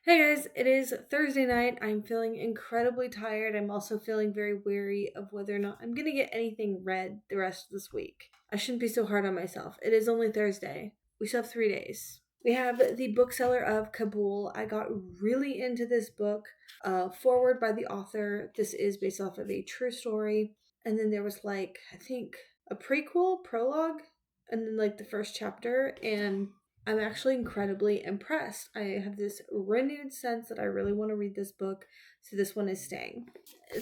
Hey guys, it is Thursday night. I'm feeling incredibly tired. I'm also feeling very weary of whether or not I'm going to get anything read the rest of this week. I shouldn't be so hard on myself. It is only Thursday. We still have 3 days. We have The Bookseller of Kabul. I got really into this book. Forward by the author. This is based off of a true story. And then there was I think a prequel, prologue, and then the first chapter. And I'm actually incredibly impressed. I have this renewed sense that I really want to read this book, so this one is staying.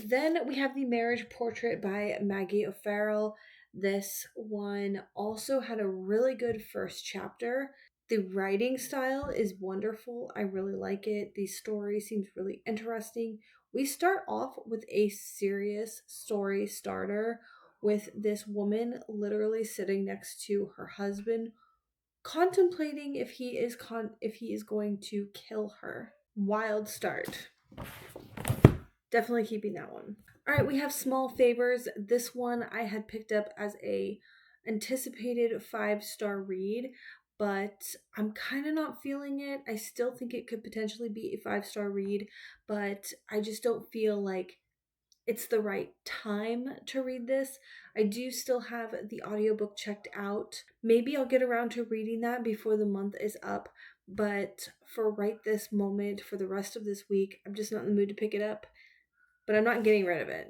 Then we have The Marriage Portrait by Maggie O'Farrell. This one also had a really good first chapter. The writing style is wonderful. I really like it. The story seems really interesting. We start off with a serious story starter with this woman literally sitting next to her husband contemplating if he is going to kill her. Wild start. Definitely keeping that one. All right, we have Small Favors. This one I had picked up as a anticipated 5-star read, but I'm kind of not feeling it. I still think it could potentially be a 5-star read, but I just don't feel like it's the right time to read this. I do still have the audiobook checked out. Maybe I'll get around to reading that before the month is up, but for right this moment, for the rest of this week, I'm just not in the mood to pick it up, but I'm not getting rid of it.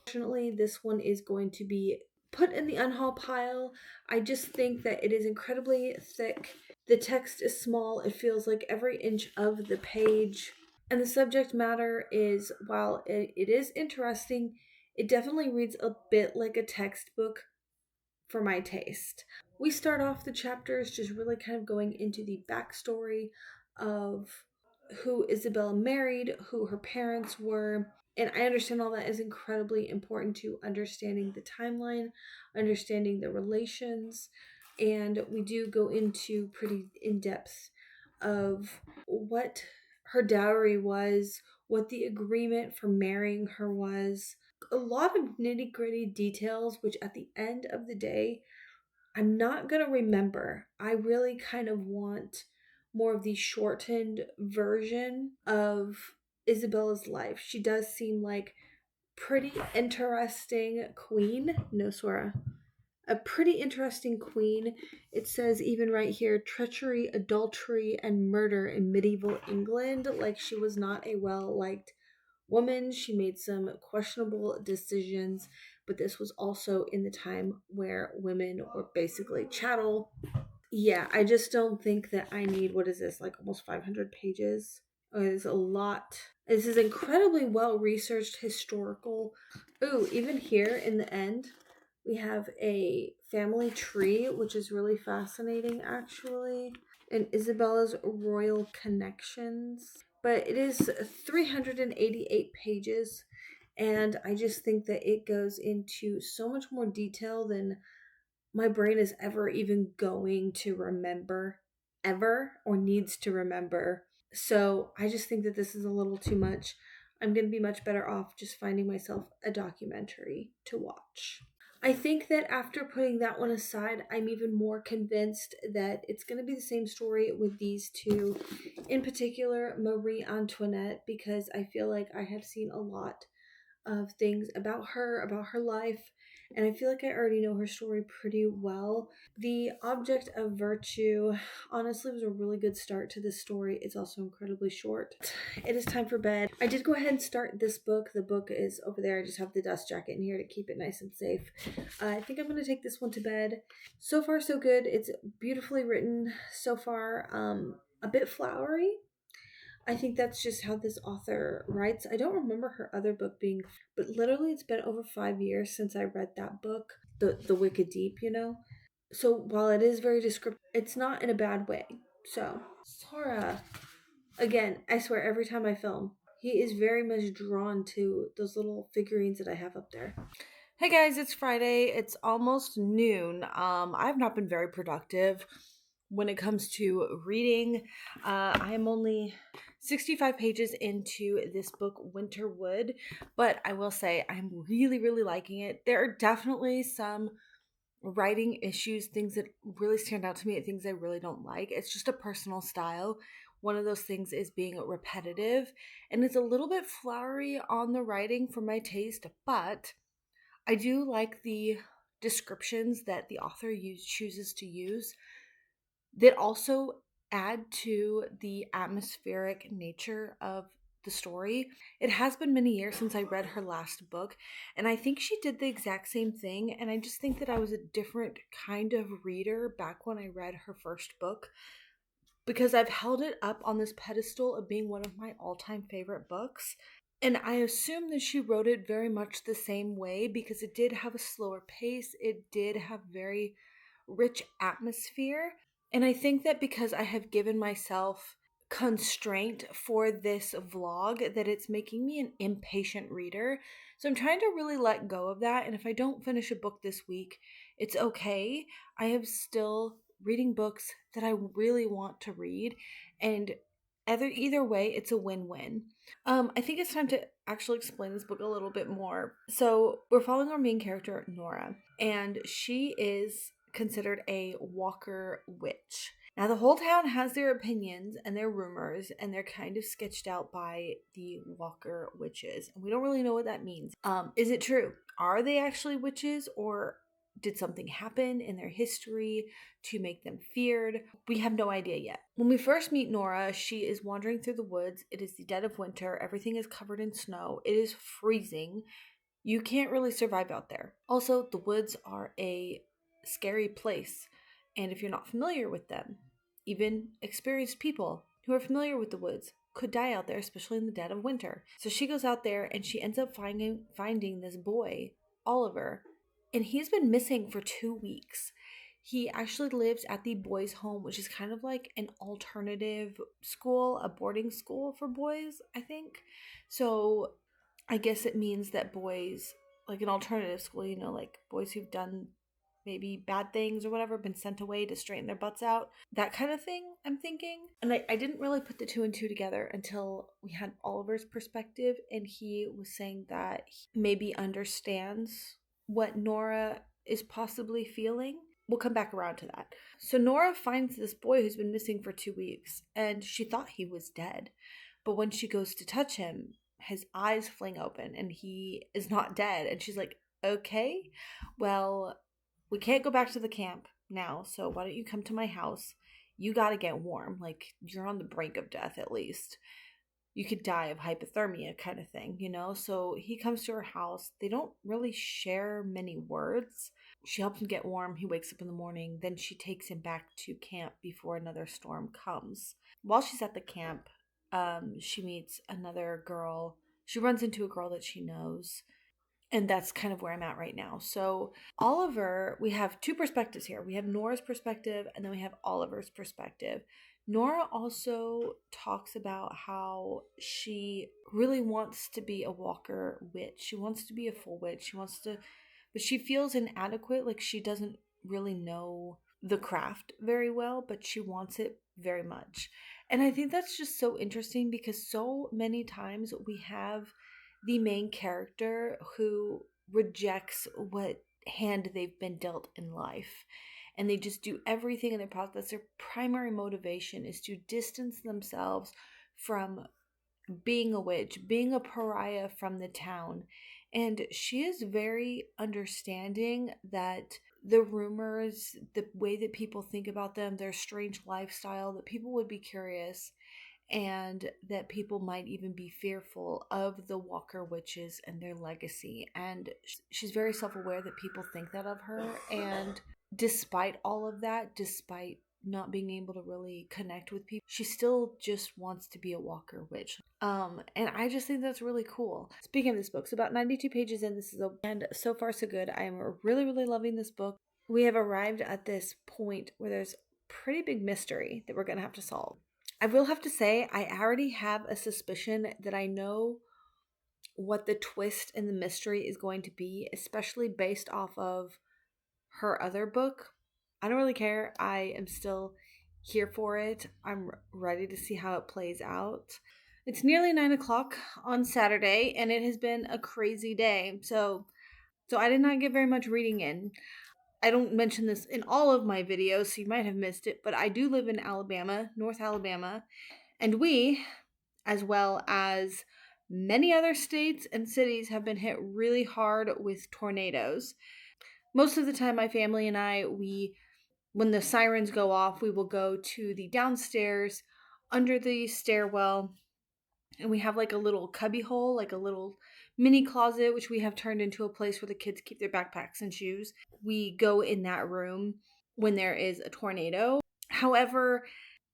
Fortunately, this one is going to be put in the unhaul pile. I just think that it is incredibly thick. The text is small. It feels like every inch of the page. And the subject matter is, while it is interesting, it definitely reads a bit like a textbook for my taste. We start off the chapters just really kind of going into the backstory of who Isabella married, who her parents were. And I understand all that is incredibly important to understanding the timeline, understanding the relations. And we do go into pretty in depth of what her dowry was, what the agreement for marrying her was. A lot of nitty gritty details, which at the end of the day, I'm not going to remember. I really kind of want more of the shortened version of Isabella's life. She does seem like pretty interesting queen. No, Sora. A pretty interesting queen. It says even right here, treachery, adultery, and murder in medieval England. Like she was not a well-liked woman. She made some questionable decisions, but this was also in the time where women were basically chattel. Yeah, I just don't think that I need, what is this, like almost 500 pages? Oh, it's a lot. This is incredibly well researched historical. Ooh, even here in the end, we have a family tree, which is really fascinating actually, and Isabella's royal connections. But it is 388 pages, and I just think that it goes into so much more detail than my brain is ever even going to remember, ever, or needs to remember. So I just think that this is a little too much. I'm going to be much better off just finding myself a documentary to watch. I think that after putting that one aside, I'm even more convinced that it's going to be the same story with these two, in particular Marie Antoinette, because I feel like I have seen a lot of things about her life, and I feel like I already know her story pretty well. The Object of Virtue honestly was a really good start to this story. It's also incredibly short. It is time for bed. I did go ahead and start this book. The book is over there. I just have the dust jacket in here to keep it nice and safe. I think I'm going to take this one to bed. So far so good. It's beautifully written so far. A bit flowery, I think that's just how this author writes. I don't remember her other book being, but literally it's been over 5 years since I read that book, The Wicked Deep, you know? So while it is very descriptive, it's not in a bad way. So, Sora, again, I swear every time I film, he is very much drawn to those little figurines that I have up there. Hey guys, it's Friday. It's almost noon. I've not been very productive when it comes to reading. I am only 65 pages into this book, Winterwood, but I will say I'm really, really liking it. There are definitely some writing issues, things that really stand out to me, things I really don't like. It's just a personal style. One of those things is being repetitive, and it's a little bit flowery on the writing for my taste, but I do like the descriptions that the author chooses to use that also add to the atmospheric nature of the story. It has been many years since I read her last book, and I think she did the exact same thing. And I just think that I was a different kind of reader back when I read her first book because I've held it up on this pedestal of being one of my all time favorite books. And I assume that she wrote it very much the same way because it did have a slower pace. It did have very rich atmosphere. And I think that because I have given myself constraint for this vlog, that it's making me an impatient reader. So I'm trying to really let go of that. And if I don't finish a book this week, it's okay. I am still reading books that I really want to read. And either way, it's a win-win. I think it's time to actually explain this book a little bit more. So we're following our main character, Nora, and she is considered a walker witch. Now, the whole town has their opinions and their rumors, and they're kind of sketched out by the walker witches. And we don't really know what that means. Is it true? Are they actually witches, or did something happen in their history to make them feared? We have no idea yet. When we first meet Nora, she is wandering through the woods. It is the dead of winter. Everything is covered in snow. It is freezing. You can't really survive out there. Also, the woods are a scary place. And if you're not familiar with them, even experienced people who are familiar with the woods could die out there, especially in the dead of winter. So she goes out there and she ends up finding this boy, Oliver, and he's been missing for 2 weeks. He actually lives at the boys' home, which is kind of like an alternative school, a boarding school for boys, I think. So I guess it means that boys, like an alternative school, like boys who've done maybe bad things or whatever, been sent away to straighten their butts out, that kind of thing, I'm thinking. And I didn't really put the two and two together until we had Oliver's perspective, and he was saying that he maybe understands what Nora is possibly feeling. We'll come back around to that. So Nora finds this boy who's been missing for 2 weeks, and she thought he was dead. But when she goes to touch him, his eyes fling open and he is not dead. And she's like, okay, well, we can't go back to the camp now, so why don't you come to my house? You gotta get warm. Like, you're on the brink of death at least. You could die of hypothermia, kind of thing. So he comes to her house. They don't really share many words. She helps him get warm. He wakes up in the morning. Then she takes him back to camp before another storm comes. While she's at the camp, she meets another girl. She runs into a girl that she knows. And that's kind of where I'm at right now. So, Oliver, we have two perspectives here. We have Nora's perspective and then we have Oliver's perspective. Nora also talks about how she really wants to be a walker witch. She wants to be a full witch. But she feels inadequate. Like she doesn't really know the craft very well, but she wants it very much. And I think that's just so interesting because so many times we have the main character who rejects what hand they've been dealt in life, and they just do everything in their process. Their primary motivation is to distance themselves from being a witch, being a pariah from the town. And she is very understanding that the rumors, the way that people think about them, their strange lifestyle, that people would be curious and that people might even be fearful of the Walker witches and their legacy. And she's very self-aware that people think that of her. And despite all of that, despite not being able to really connect with people. She still just wants to be a walker witch. And I just think that's really cool. Speaking of this book, so about 92 pages in, and so far so good. I am really, really loving this book. We have arrived at this point where there's pretty big mystery that we're going to have to solve. I will have to say, I already have a suspicion that I know what the twist in the mystery is going to be, especially based off of her other book. I don't really care. I am still here for it. I'm ready to see how it plays out. It's nearly 9 o'clock on Saturday, and it has been a crazy day. So I did not get very much reading in. I don't mention this in all of my videos, so you might have missed it, but I do live in Alabama, North Alabama, and we, as well as many other states and cities, have been hit really hard with tornadoes. Most of the time, my family and I, when the sirens go off, we will go to the downstairs under the stairwell, and we have like a little cubby hole, like a little mini closet, which we have turned into a place where the kids keep their backpacks and shoes. We go in that room when there is a tornado. However,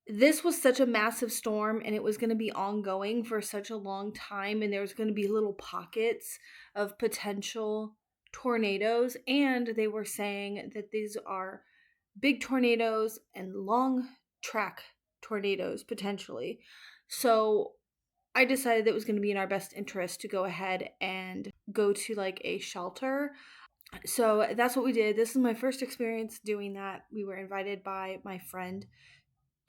this was such a massive storm, and it was going to be ongoing for such a long time, and there was going to be little pockets of potential tornadoes, and they were saying that these are big tornadoes and long track tornadoes potentially. So I decided that it was going to be in our best interest to go ahead and go to like a shelter. So that's what we did. This is my first experience doing that. We were invited by my friend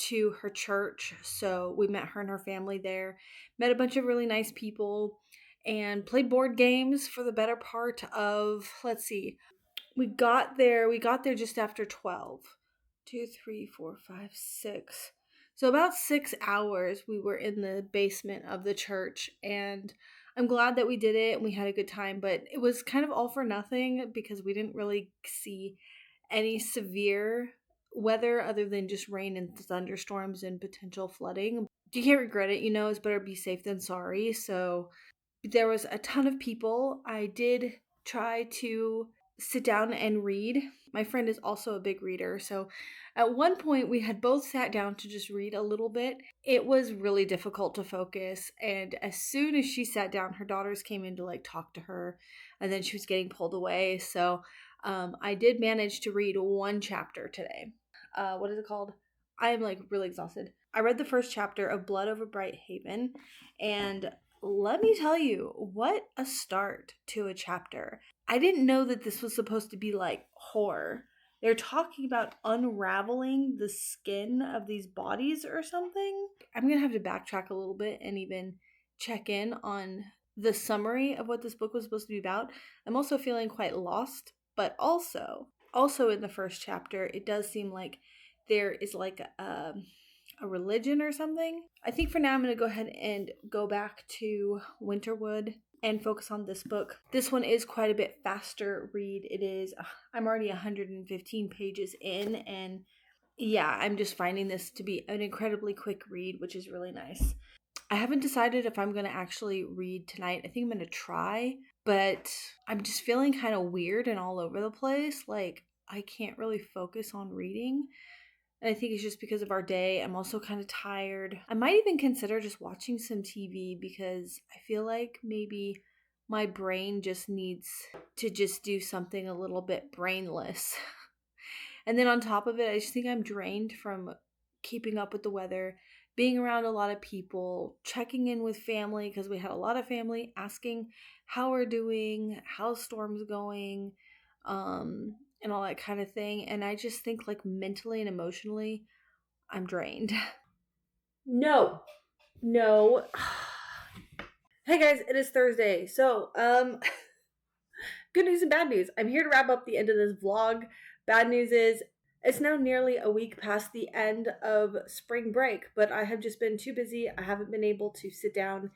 to her church. So we met her and her family there, met a bunch of really nice people, and played board games for the better part of, let's see, we got there just after 12. 2, 3, 4, 5, 6. So about 6 hours we were in the basement of the church, and I'm glad that we did it and we had a good time, but it was kind of all for nothing because we didn't really see any severe weather other than just rain and thunderstorms and potential flooding. You can't regret it, it's better be safe than sorry. So there was a ton of people. I did try to sit down and read. My friend is also a big reader, so at one point we had both sat down to just read a little bit. It was really difficult to focus, and as soon as she sat down, her daughters came in to like talk to her, and then she was getting pulled away. So I did manage to read one chapter today. What is it called? I am like really exhausted. I read the first chapter of Blood Over Bright Haven, and let me tell you, what a start to a chapter. I didn't know that this was supposed to be like horror. They're talking about unraveling the skin of these bodies or something. I'm going to have to backtrack a little bit and even check in on the summary of what this book was supposed to be about. I'm also feeling quite lost, but also in the first chapter, it does seem like there is like a religion or something. I think for now I'm going to go ahead and go back to Winterwood and focus on this book. This one is quite a bit faster read. I'm already 115 pages in, and yeah, I'm just finding this to be an incredibly quick read, which is really nice. I haven't decided if I'm going to actually read tonight. I think I'm going to try, but I'm just feeling kind of weird and all over the place. Like, I can't really focus on reading. And I think it's just because of our day. I'm also kind of tired. I might even consider just watching some TV because I feel like maybe my brain just needs to just do something a little bit brainless. And then on top of it, I just think I'm drained from keeping up with the weather, being around a lot of people, checking in with family because we had a lot of family asking how we're doing, how storm's going, and all that kind of thing. And I just think like mentally and emotionally, I'm drained. No. Hey guys, it is Thursday. So, good news and bad news. I'm here to wrap up the end of this vlog. Bad news is it's now nearly a week past the end of spring break, but I have just been too busy. I haven't been able to sit down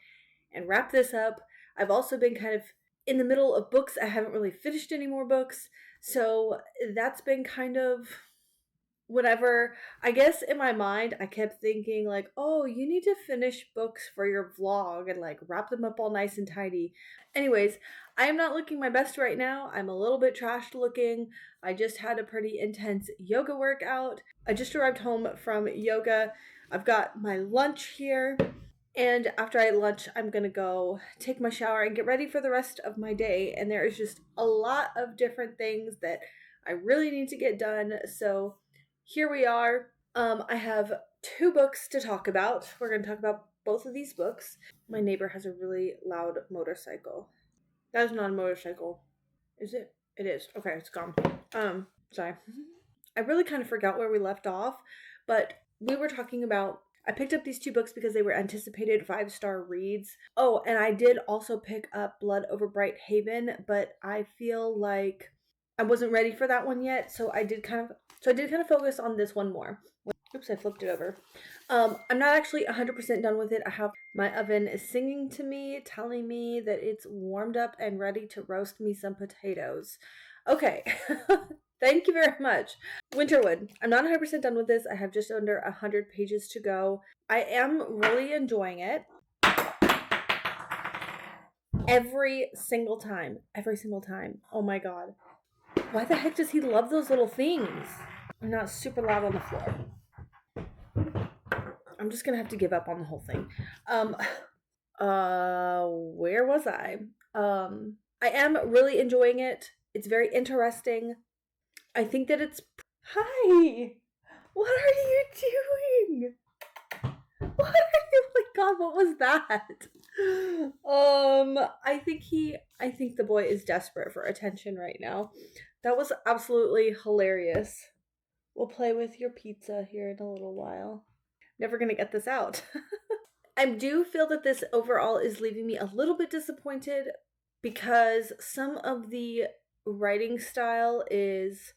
and wrap this up. I've also been kind of in the middle of books. I haven't really finished any more books. So that's been kind of whenever, I guess in my mind, I kept thinking, like, oh, you need to finish books for your vlog and like wrap them up all nice and tidy. Anyways, I am not looking my best right now. I'm a little bit trashed looking. I just had a pretty intense yoga workout. I just arrived home from yoga. I've got my lunch here. And after I eat lunch, I'm going to go take my shower and get ready for the rest of my day. And there is just a lot of different things that I really need to get done. So here we are. I have 2 books to talk about. We're going to talk about both of these books. My neighbor has a really loud motorcycle. That is not a motorcycle. Is it? It is. Okay, it's gone. Sorry. I really kind of forgot where we left off, but we were talking about, I picked up these 2 books because they were anticipated 5-star reads. Oh, and I did also pick up Blood Over Bright Haven, but I feel like I wasn't ready for that one yet, so I did kind of focus on this one more. Oops, I flipped it over. I'm not actually 100% done with it. My oven is singing to me, telling me that it's warmed up and ready to roast me some potatoes. Okay. Thank you very much. Winterwood. I'm not 100% done with this. I have just under 100 pages to go. I am really enjoying it. Every single time. Every single time. Oh my god. Why the heck does he love those little things? I'm not super loud on the floor. I'm just gonna have to give up on the whole thing. Where was I? I am really enjoying it. It's very interesting. I think that it's... Hi! What are you doing? What are you... Oh my god, what was that? I think the boy is desperate for attention right now. That was absolutely hilarious. We'll play with your pizza here in a little while. Never gonna get this out. I do feel that this overall is leaving me a little bit disappointed because some of the writing style is...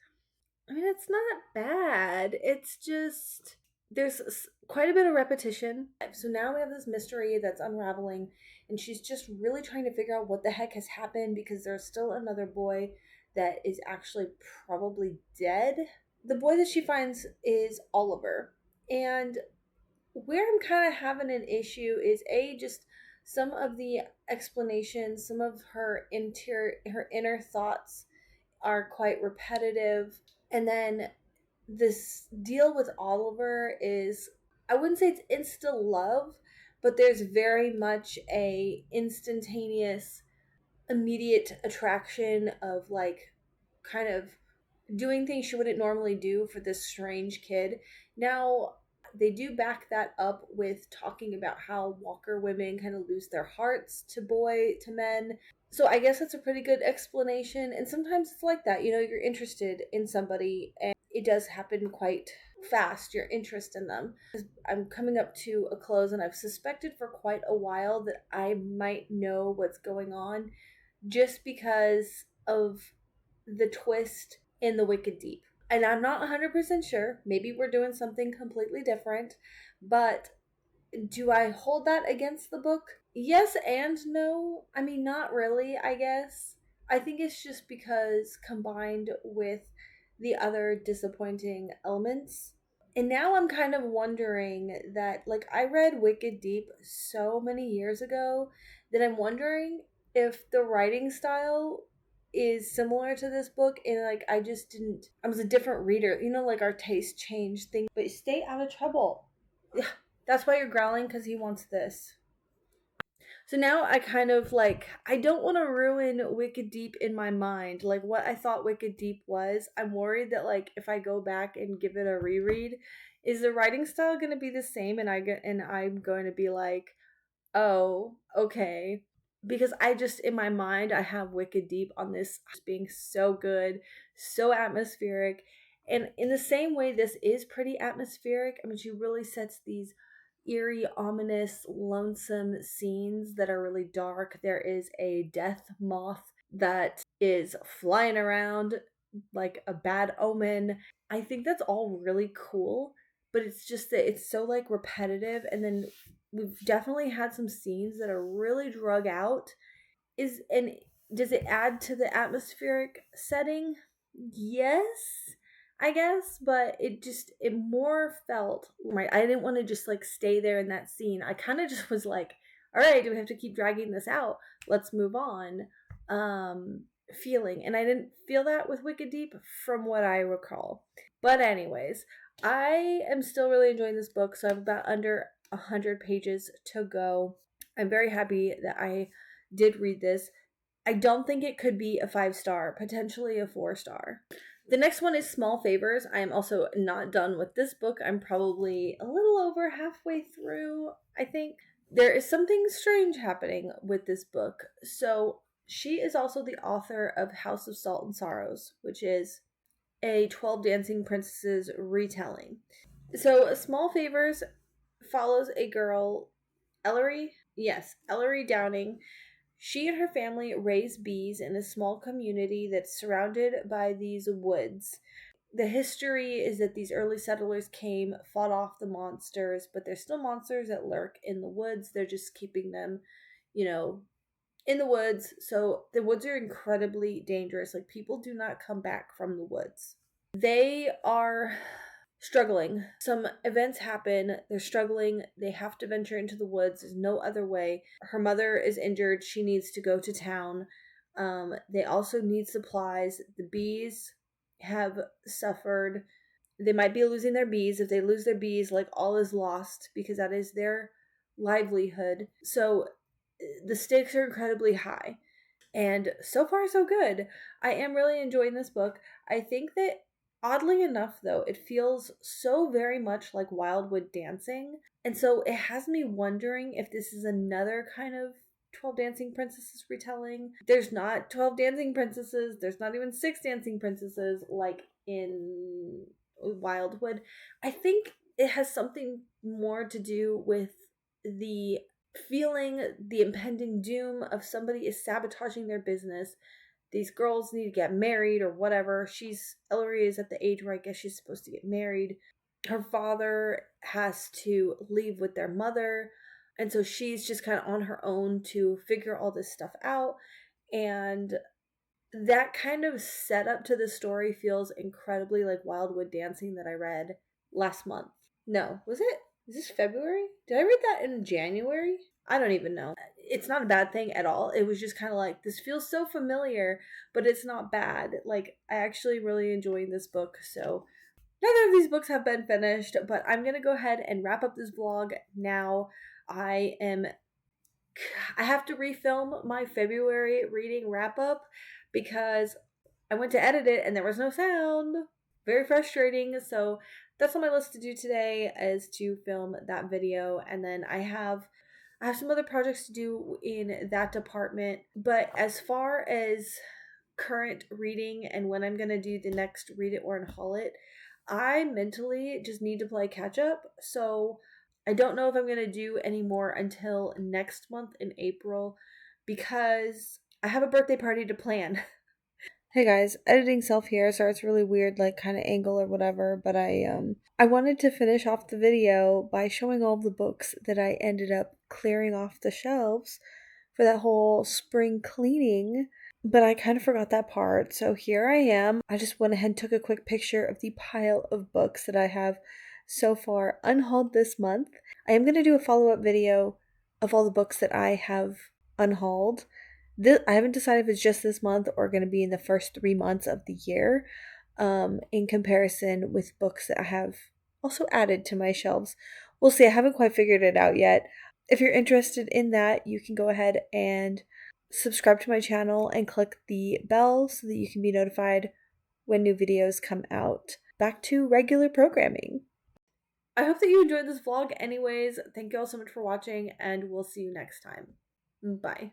I mean, it's not bad. It's just... there's quite a bit of repetition. So now we have this mystery that's unraveling, and she's just really trying to figure out what the heck has happened because there's still another boy that is actually probably dead. The boy that she finds is Oliver. And where I'm kind of having an issue is just some of the explanations, some of her inner thoughts are quite repetitive. And then this deal with Oliver is, I wouldn't say it's insta love, but there's very much a instantaneous, immediate attraction of like kind of doing things she wouldn't normally do for this strange kid. Now, they do back that up with talking about how Walker women kind of lose their hearts to men. So I guess that's a pretty good explanation. And sometimes it's like that, you're interested in somebody and it does happen quite fast, your interest in them. I'm coming up to a close and I've suspected for quite a while that I might know what's going on just because of the twist in the Wicked Deep. And I'm not 100% sure. Maybe we're doing something completely different. But do I hold that against the book? Yes and no. I mean, not really, I guess. I think it's just because combined with the other disappointing elements. And now I'm kind of wondering that, like, I read Wicked Deep so many years ago that I'm wondering if the writing style is similar to this book and like I was a different reader, like our taste changed things. But stay out of trouble. Yeah, that's why you're growling, because he wants this. So now I kind of like, I don't want to ruin Wicked Deep in my mind, like what I thought Wicked Deep was. I'm worried that like if I go back and give it a reread, is the writing style going to be the same and I'm going to be like, oh, okay. Because I just, in my mind, I have Wicked Deep on this being so good, so atmospheric. And in the same way, this is pretty atmospheric. I mean, she really sets these eerie, ominous, lonesome scenes that are really dark. There is a death moth that is flying around like a bad omen. I think that's all really cool, but it's just that it's so like repetitive. And then we've definitely had some scenes that are really drug out. Does it add to the atmospheric setting? Yes. I guess, but it more felt right. I didn't want to just like stay there in that scene. I kind of just was like, all right, do we have to keep dragging this out? Let's move on. Feeling. And I didn't feel that with Wicked Deep from what I recall. But anyways, I am still really enjoying this book, so I have about under 100 pages to go. I'm very happy that I did read this. I don't think it could be a 5-star, potentially a 4-star. The next one is Small Favors. I am also not done with this book. I'm probably a little over halfway through, I think. There is something strange happening with this book. So, she is also the author of House of Salt and Sorrows, which is a 12 Dancing Princesses retelling. So, Small Favors follows a girl, Ellery. Yes, Ellery Downing. She and her family raise bees in a small community that's surrounded by these woods. The history is that these early settlers came, fought off the monsters, but there's still monsters that lurk in the woods. They're just keeping them, in the woods. So the woods are incredibly dangerous. Like, people do not come back from the woods. They are struggling. Some events happen. They're struggling. They have to venture into the woods. There's no other way. Her mother is injured. She needs to go to town. They also need supplies. The bees have suffered. They might be losing their bees. If they lose their bees, like, all is lost because that is their livelihood. So the stakes are incredibly high. And so far, so good. I am really enjoying this book. I think that, oddly enough, though, it feels so very much like Wildwood Dancing. And so it has me wondering if this is another kind of 12 Dancing Princesses retelling. There's not 12 Dancing Princesses. There's not even 6 Dancing Princesses like in Wildwood. I think it has something more to do with the feeling the impending doom of somebody is sabotaging their business. These girls need to get married or whatever. Ellery is at the age where I guess she's supposed to get married. Her father has to leave with their mother, and so she's just kind of on her own to figure all this stuff out. And that kind of setup to the story feels incredibly like Wildwood Dancing that I read last month. No, was it? Is this February? Did I read that in January? I don't even know. It's not a bad thing at all. It was just kind of like, this feels so familiar, but it's not bad. Like, I actually really enjoyed this book. So neither of these books have been finished, but I'm going to go ahead and wrap up this vlog now. I have to refilm my February reading wrap up because I went to edit it and there was no sound. Very frustrating. So that's on my list to do today, is to film that video. And then I have some other projects to do in that department. But as far as current reading and when I'm going to do the next Read It or Unhaul It, I mentally just need to play catch up. So I don't know if I'm going to do any more until next month in April because I have a birthday party to plan. Hey guys, editing self here, so it's really weird, like, kind of angle or whatever, but I wanted to finish off the video by showing all of the books that I ended up clearing off the shelves for that whole spring cleaning, but I kind of forgot that part, so here I am. I just went ahead and took a quick picture of the pile of books that I have so far unhauled this month. I am going to do a follow-up video of all the books that I have unhauled. I haven't decided if it's just this month or going to be in the first 3 months of the year, in comparison with books that I have also added to my shelves. We'll see. I haven't quite figured it out yet. If you're interested in that, you can go ahead and subscribe to my channel and click the bell so that you can be notified when new videos come out. Back to regular programming. I hope that you enjoyed this vlog anyways. Thank you all so much for watching, and we'll see you next time. Bye.